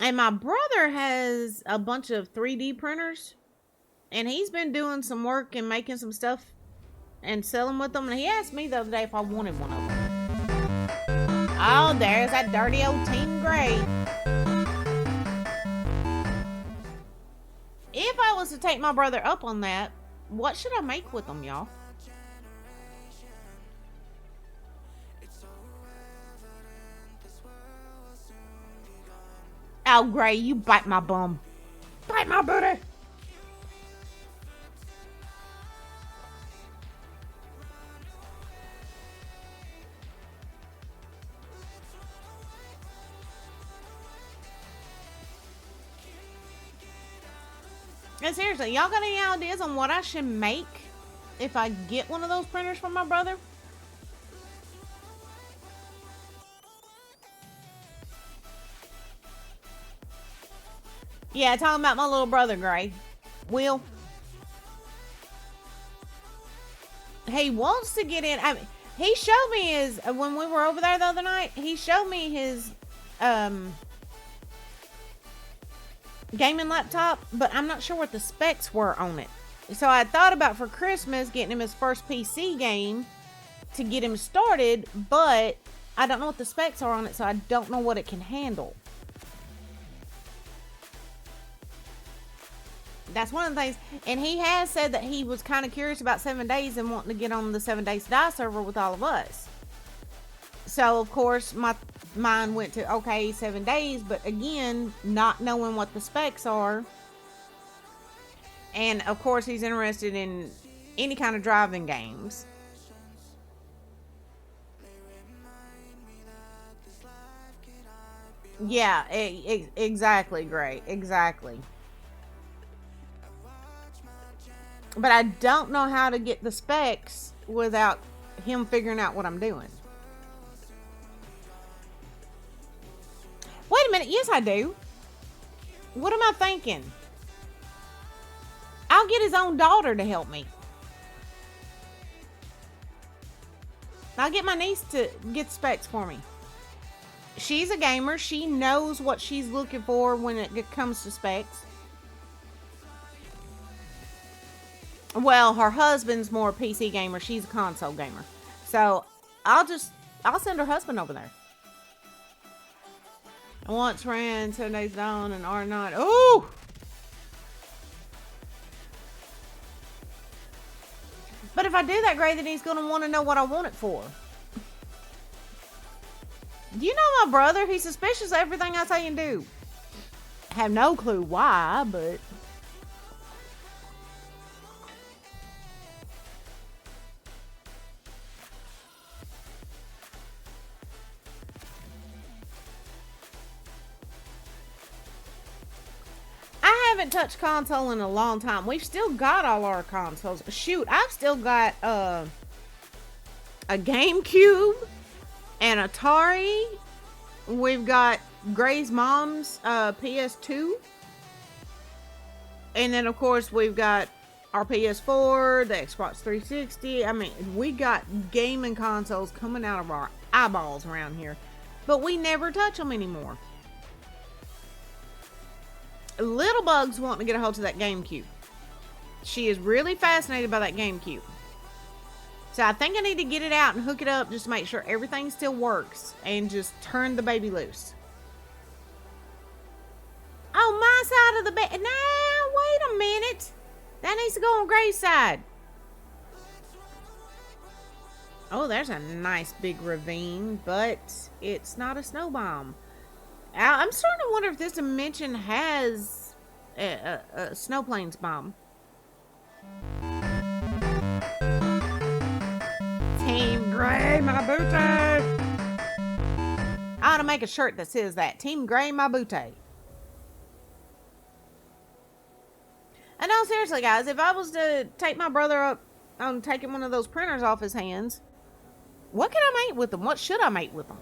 And my brother has a bunch of 3D printers. And he's been doing some work and making some stuff and selling with them. And he asked me the other day if I wanted one of them. Oh, there's that dirty old Team Gray. If I was to take my brother up on that, what should I make with them, y'all? Oh, Gray, you bite my bum. Bite my booty. And seriously, y'all got any ideas on what I should make if I get one of those printers from my brother? Yeah, talking about my little brother, Gray. Will. He wants to get in. I mean, he showed me his, when we were over there the other night, he showed me his gaming laptop, but I'm not sure what the specs were on it. So I thought about for Christmas getting him his first PC game to get him started, but I don't know what the specs are on it, so I don't know what it can handle. That's one of the things. And he has said that he was kind of curious about 7 Days and wanting to get on the 7 Days Die server with all of us. So, of course, my mind went to, okay, 7 days. But again, not knowing what the specs are. And, of course, he's interested in any kind of driving games. Yeah, exactly, Gray. Exactly. But I don't know how to get the specs without him figuring out what I'm doing. Wait a minute. Yes, I do. What am I thinking? I'll get his own daughter to help me. I'll get my niece to get specs for me. She's a gamer. She knows what she's looking for when it comes to specs. Well, her husband's more PC gamer. She's a console gamer. So I'll send her husband over there. I once ran 7 Days Down and R9. Ooh! But if I do that, Gray, then he's going to want to know what I want it for. You know my brother. He's suspicious of everything I say and do. I have no clue why, but... I haven't touched console in a long time. We've still got all our consoles. Shoot, I've still got a GameCube, an Atari. We've got Gray's mom's PS2. And then, of course, we've got our PS4, the Xbox 360. I mean, we got gaming consoles coming out of our eyeballs around here. But we never touch them anymore. Little Bug's wanting to get a hold of that GameCube. She is really fascinated by that GameCube. So I think I need to get it out and hook it up just to make sure everything still works. And just turn the baby loose. Oh, my side of the bed. Now, wait a minute. That needs to go on Gray's side. Oh, there's a nice big ravine. But it's not a snow bomb. I'm starting to wonder if this dimension has a snow plains bomb. Team Gray, my booty. I ought to make a shirt that says that. Team Gray, my booty. And no, seriously, guys, if I was to take my brother up on taking one of those printers off his hands, what can I make with them? What should I make with them?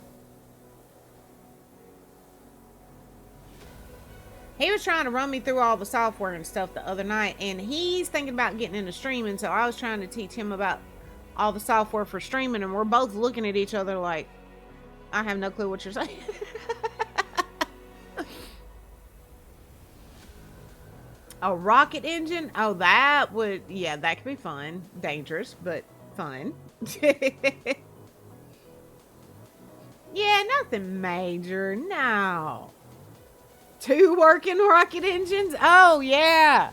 He was trying to run me through all the software and stuff the other night, and he's thinking about getting into streaming, so I was trying to teach him about all the software for streaming, and we're both looking at each other like, I have no clue what you're saying. A rocket engine? Oh, that would, yeah, that could be fun. Dangerous, but fun. Yeah, nothing major, no. 2 working rocket engines? Oh, yeah.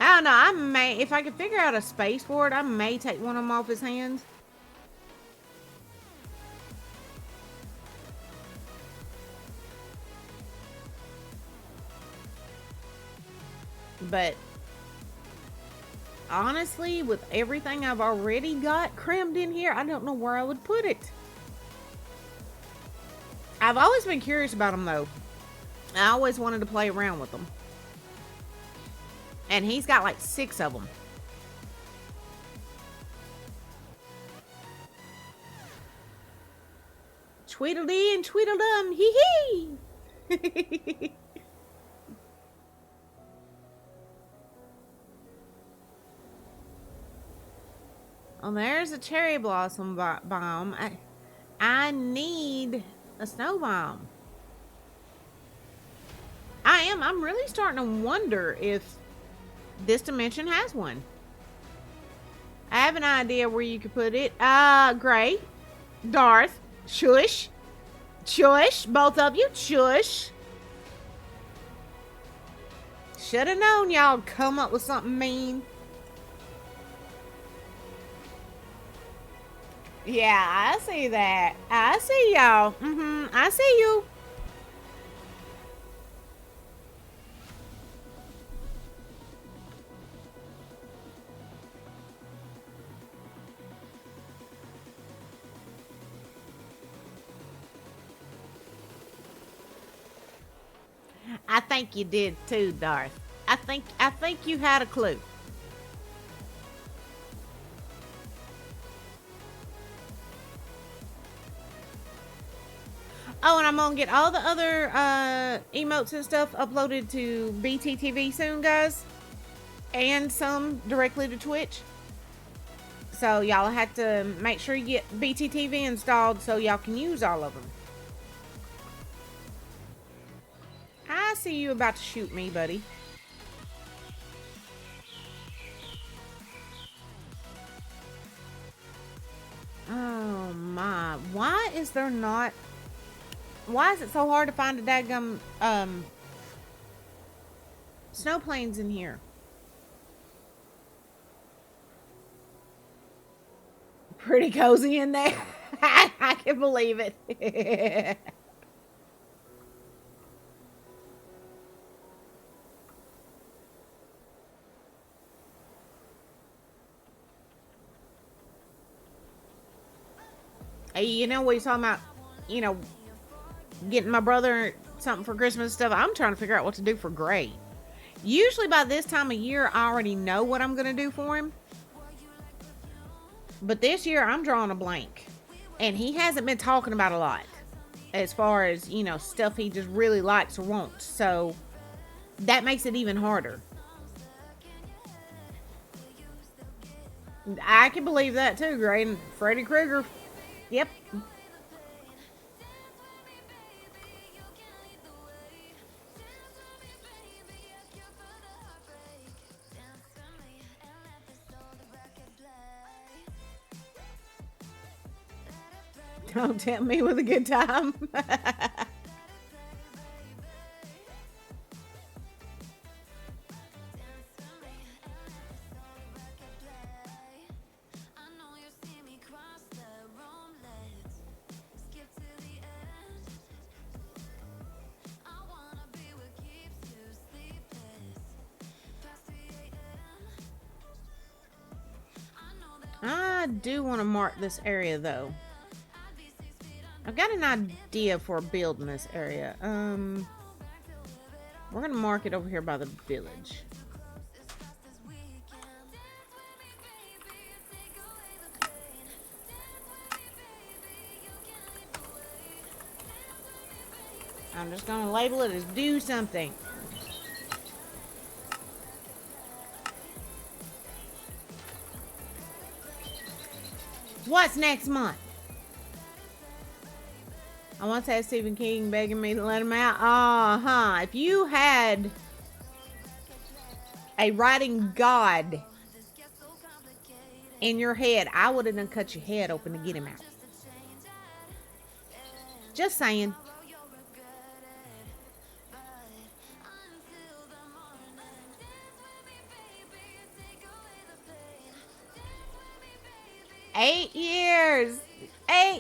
I don't know. I may, if I could figure out a space for it, I may take one of them off his hands. But honestly, with everything I've already got crammed in here, I don't know where I would put it. I've always been curious about them, though. I always wanted to play around with them. And he's got like 6 of them. Tweedledee and Tweedledum, hee hee. Oh, there's a cherry blossom bomb. I need a snow bomb. I'm really starting to wonder if this dimension has one. I have an idea where you could put it. Gray, Darth, shush, shush, both of you, shush. Should have known y'all'd come up with something mean. Yeah, I see that. I see y'all. I see you. I think you did too, Darth. I think you had a clue. Oh, and I'm gonna get all the other emotes and stuff uploaded to BTTV soon, guys, and some directly to Twitch. So y'all have to make sure you get BTTV installed so y'all can use all of them. I see you about to shoot me, buddy. Oh my, why is there not, why is it so hard to find a daggum snow planes in here? Pretty cozy in there. I can believe it. Hey, you know what he's talking about, you know, getting my brother something for Christmas and stuff. I'm trying to figure out what to do for Gray. Usually by this time of year, I already know what I'm going to do for him. But this year, I'm drawing a blank. And he hasn't been talking about a lot. As far as, you know, stuff he just really likes or wants. So, that makes it even harder. I can believe that too, Gray. And Freddy Krueger. Yep. Don't tempt me with a good time. I do want to mark this area though. I've got an idea for building this area. We're gonna mark it over here by the village. I'm just gonna label it as do something. What's next month? I once had Stephen King begging me to let him out. If you had a writing god in your head, I would have done cut your head open to get him out. Just saying. Eight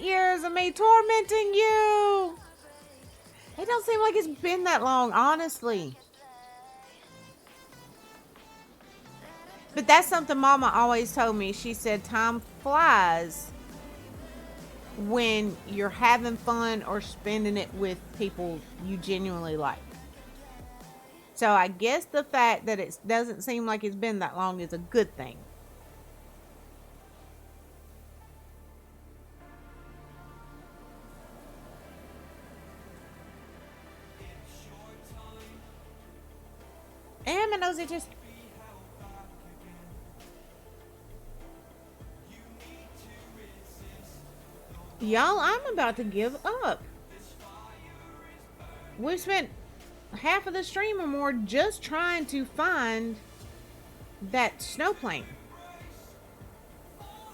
years of me tormenting you. It don't seem like it's been that long, honestly. But that's something Mama always told me. She said time flies when you're having fun or spending it with people you genuinely like. So I guess the fact that it doesn't seem like it's been that long is a good thing. And my nose itches. Y'all, I'm about to give up. We spent half of the stream or more just trying to find that snow plane.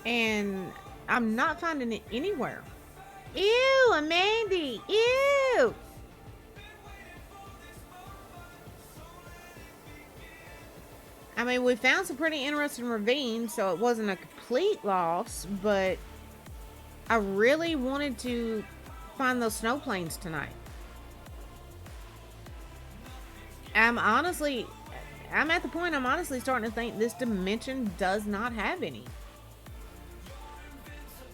And I'm not finding it anywhere. Ew, Mandy. Ew. I mean, we found some pretty interesting ravines, so it wasn't a complete loss, but I really wanted to find those snow planes tonight. I'm at the point I'm honestly starting to think this dimension does not have any.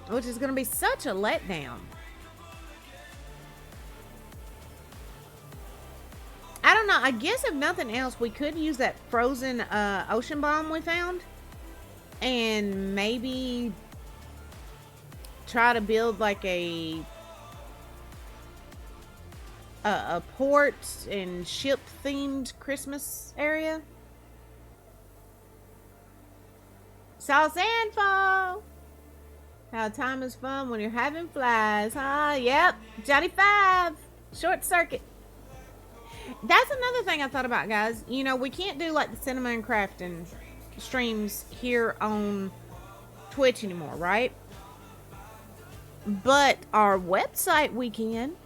Which is going to be such a letdown. I don't don't know. I guess if nothing else, we could use that frozen ocean bomb we found. And maybe try to build like a port and ship themed Christmas area. Saw sand fall. How time is fun when you're having flies, huh? Yep. Johnny 5. Short circuit. That's another thing I thought about, guys. You know, we can't do like the cinema and crafting streams here on Twitch anymore, right? But our website we can.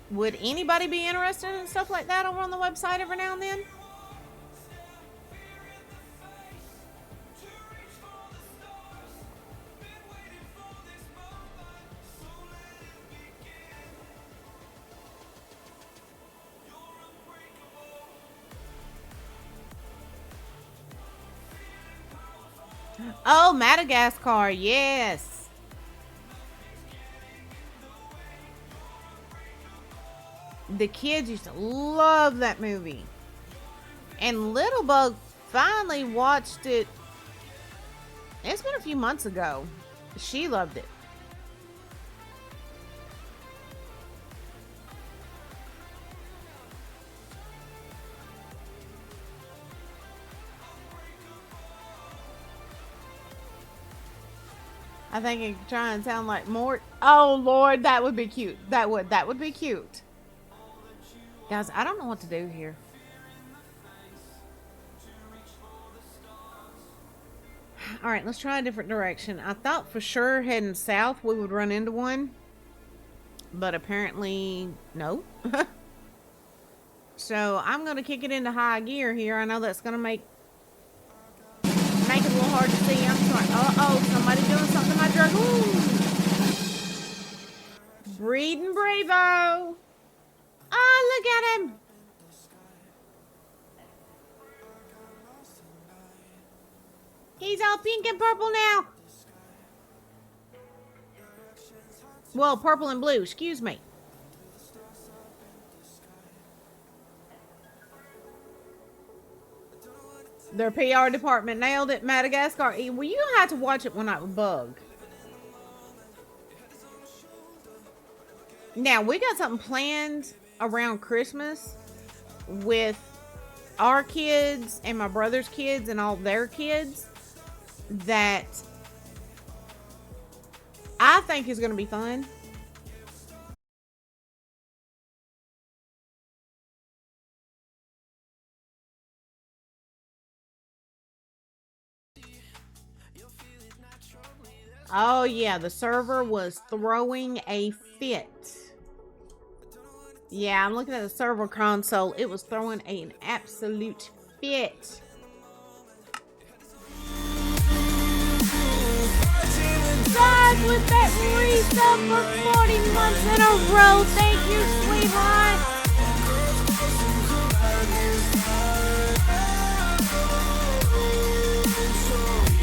Would anybody be interested in stuff like that over on the website every now and then? Oh, Madagascar, yes. The kids used to love that movie. And Little Bug finally watched it. It's been a few months ago. She loved it. I think it could try and sound like Mort. Oh Lord, that would be cute. That would be cute. Guys, I don't know what to do here. All right, let's try a different direction. I thought for sure heading south we would run into one, but apparently no. So I'm gonna kick it into high gear here. I know that's gonna make it a little hard to see. I'm sorry. Uh-oh, somebody doing something to my dragoon. Breeding Bravo. Oh, look at him. He's all pink and purple now. Well, purple and blue, excuse me. Their PR department nailed it. Madagascar. Well, you don't have to watch it when I bug. Now, we got something planned around Christmas with our kids and my brother's kids and all their kids that I think is going to be fun. Oh yeah, the server was throwing a fit. Yeah, I'm looking at the server console. It was throwing an absolute fit. Guys, with that resub for 40 months in a row. Thank you, sweetheart.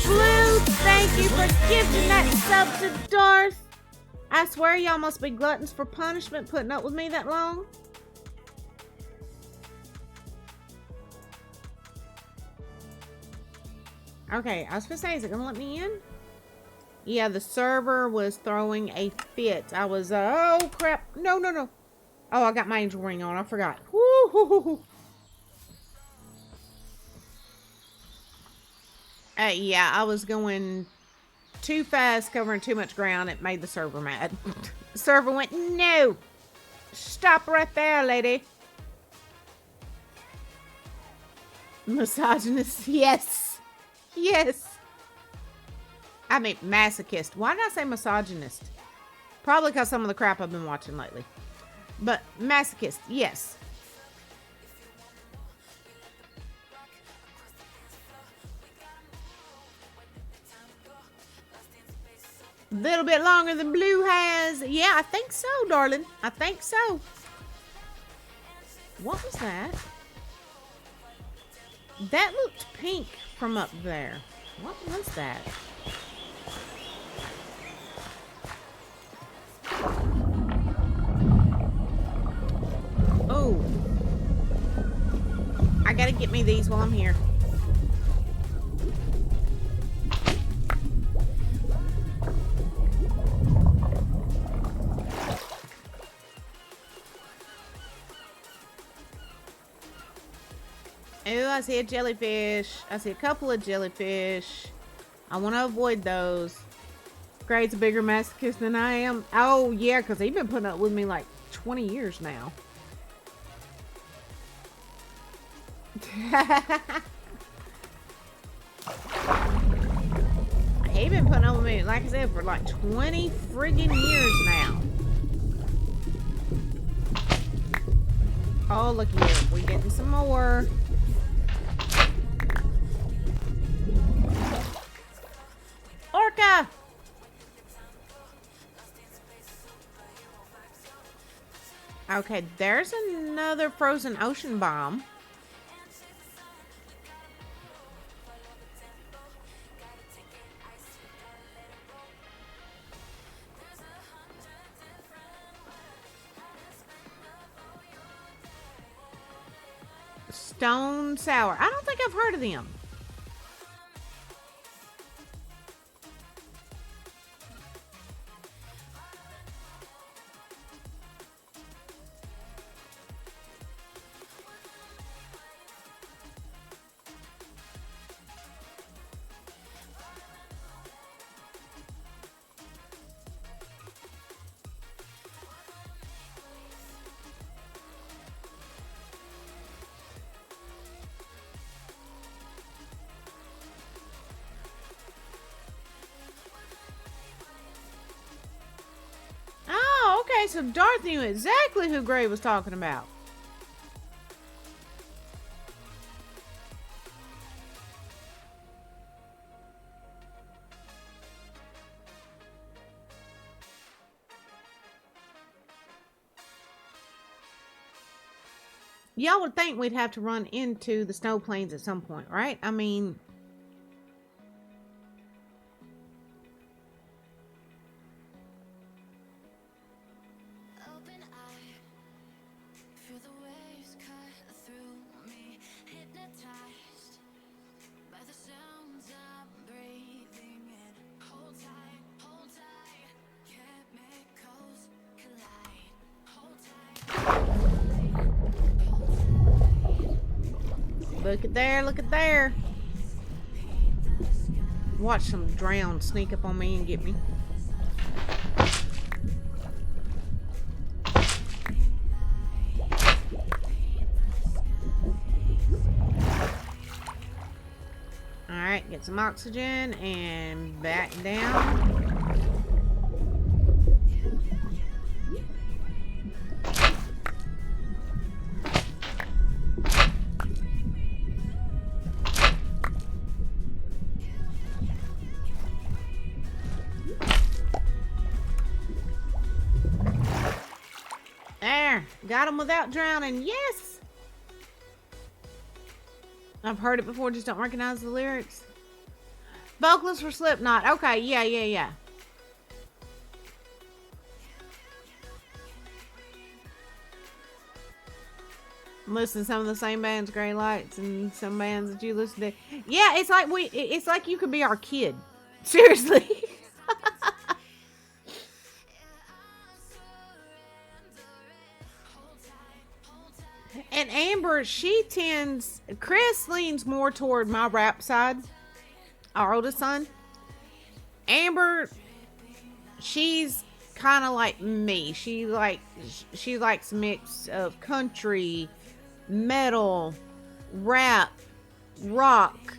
Blue, thank you for gifting that sub to Darth. I swear y'all must be gluttons for punishment putting up with me that long. Okay, I was gonna say, is it gonna let me in? Yeah, the server was throwing a fit. I was, oh crap. No. Oh, I got my angel ring on. I forgot. Woo-hoo-hoo-hoo. Yeah, I was going too fast, covering too much ground. It made the server mad. The server went, no. Stop right there, lady. Misogynist, yes. Yes. I mean, masochist. Why did I say misogynist? Probably because some of the crap I've been watching lately. But masochist, yes. Little bit longer than Blue has. Yeah, I think so, darling. I think so. What was that? That looked pink from up there. What was that? gotta get me these while I'm here. Ooh, I see a jellyfish. I see a couple of jellyfish. I want to avoid those. Gray's a bigger masochist than I am. Oh, yeah, because he's been putting up with me like 20 years now. He's been putting up with me, like I said, for like 20 friggin' years now. Oh, look here. We're getting some more. Orca! Okay, there's another frozen ocean bomb. Stone Sour. I don't think I've heard of them. Okay, so Darth knew exactly who Gray was talking about. Y'all would think we'd have to run into the snow plains at some point, right? I mean... Look at there, look at there. Watch some drown sneak up on me and get me. Alright, get some oxygen and back down. There, got him without drowning. Yes! I've heard it before, just don't recognize the lyrics. Vocalist for Slipknot. Okay, yeah. Listen to some of the same bands Gray likes and some bands that you listen to. Yeah, it's like you could be our kid. Seriously. And Amber, Chris leans more toward my rap side, our oldest son. Amber, she's kind of like me. She likes a mix of country, metal, rap, rock.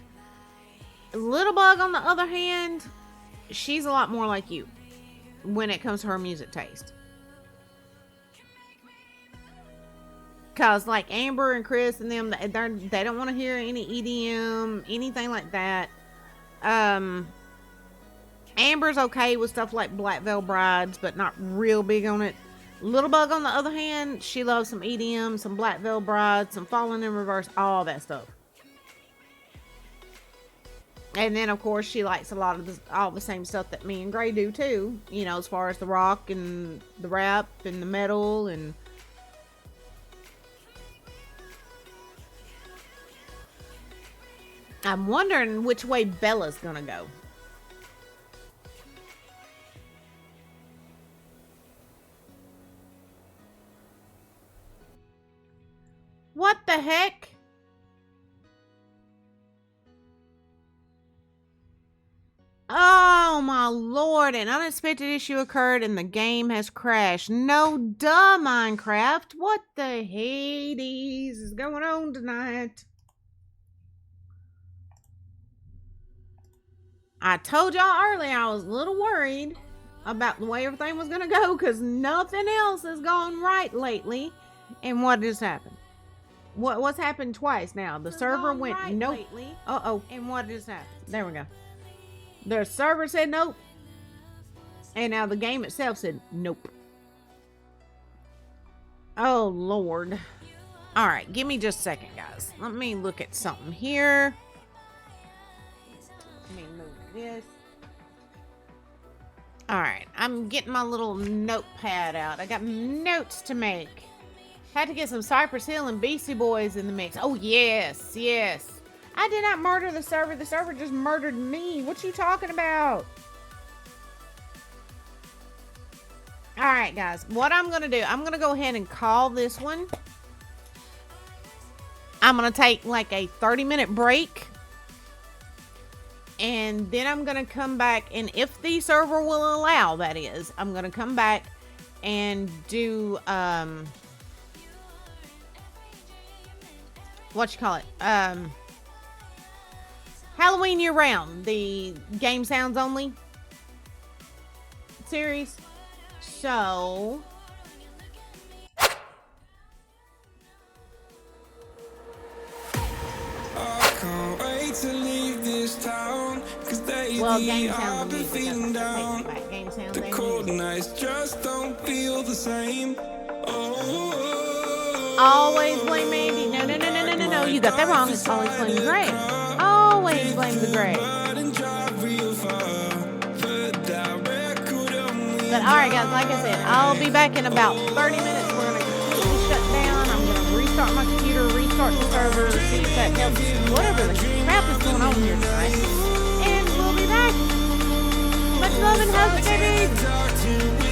Little Bug, on the other hand, she's a lot more like you when it comes to her music taste. Cause like Amber and Chris and them, they don't want to hear any EDM, anything like that. Amber's okay with stuff like Black Veil Brides, but not real big on it. Little Bug, on the other hand, she loves some EDM, some Black Veil Brides, some Falling in Reverse, all that stuff. And then, of course, she likes a lot of all the same stuff that me and Gray do too. You know, as far as the rock and the rap and the metal and... I'm wondering which way Bella's gonna go. What the heck? Oh my lord, an unexpected issue occurred and the game has crashed. No duh, Minecraft. What the Hades is going on tonight? I told y'all earlier I was a little worried about the way everything was gonna go because nothing else has gone right lately. And what just happened? What's happened twice now? The server went right nope. Uh-oh. And what just happened? There we go. The server said nope. And now the game itself said nope. Oh, Lord. All right, give me just a second, guys. Let me look at something here. Let me move this. All right, I'm getting my little notepad out. I got notes to make. Had to get some Cypress Hill and Beastie Boys in the mix. Oh, yes, yes. I did not murder the server. The server just murdered me. What you talking about? All right, guys. What I'm going to do, I'm going to go ahead and call this one. I'm going to take like a 30-minute break. And then I'm going to come back. And if the server will allow, that is, I'm going to come back and do, what you call it? Halloween Year Round, the Game Sounds Only series. So I can't wait to leave this town, 'cause well, Game Sounds and Music. Game Sounds the and cold Music. nights just don't feel the same. Always blame Mandy. No. You got that wrong. It's always blame Greg. Always blame the Greg. But alright, guys, like I said, I'll be back in about 30 minutes. We're going to completely shut down. I'm going to restart my computer, restart the server, see if that helps. Whatever the crap is going on here tonight. And we'll be back. Much love and hugs, baby.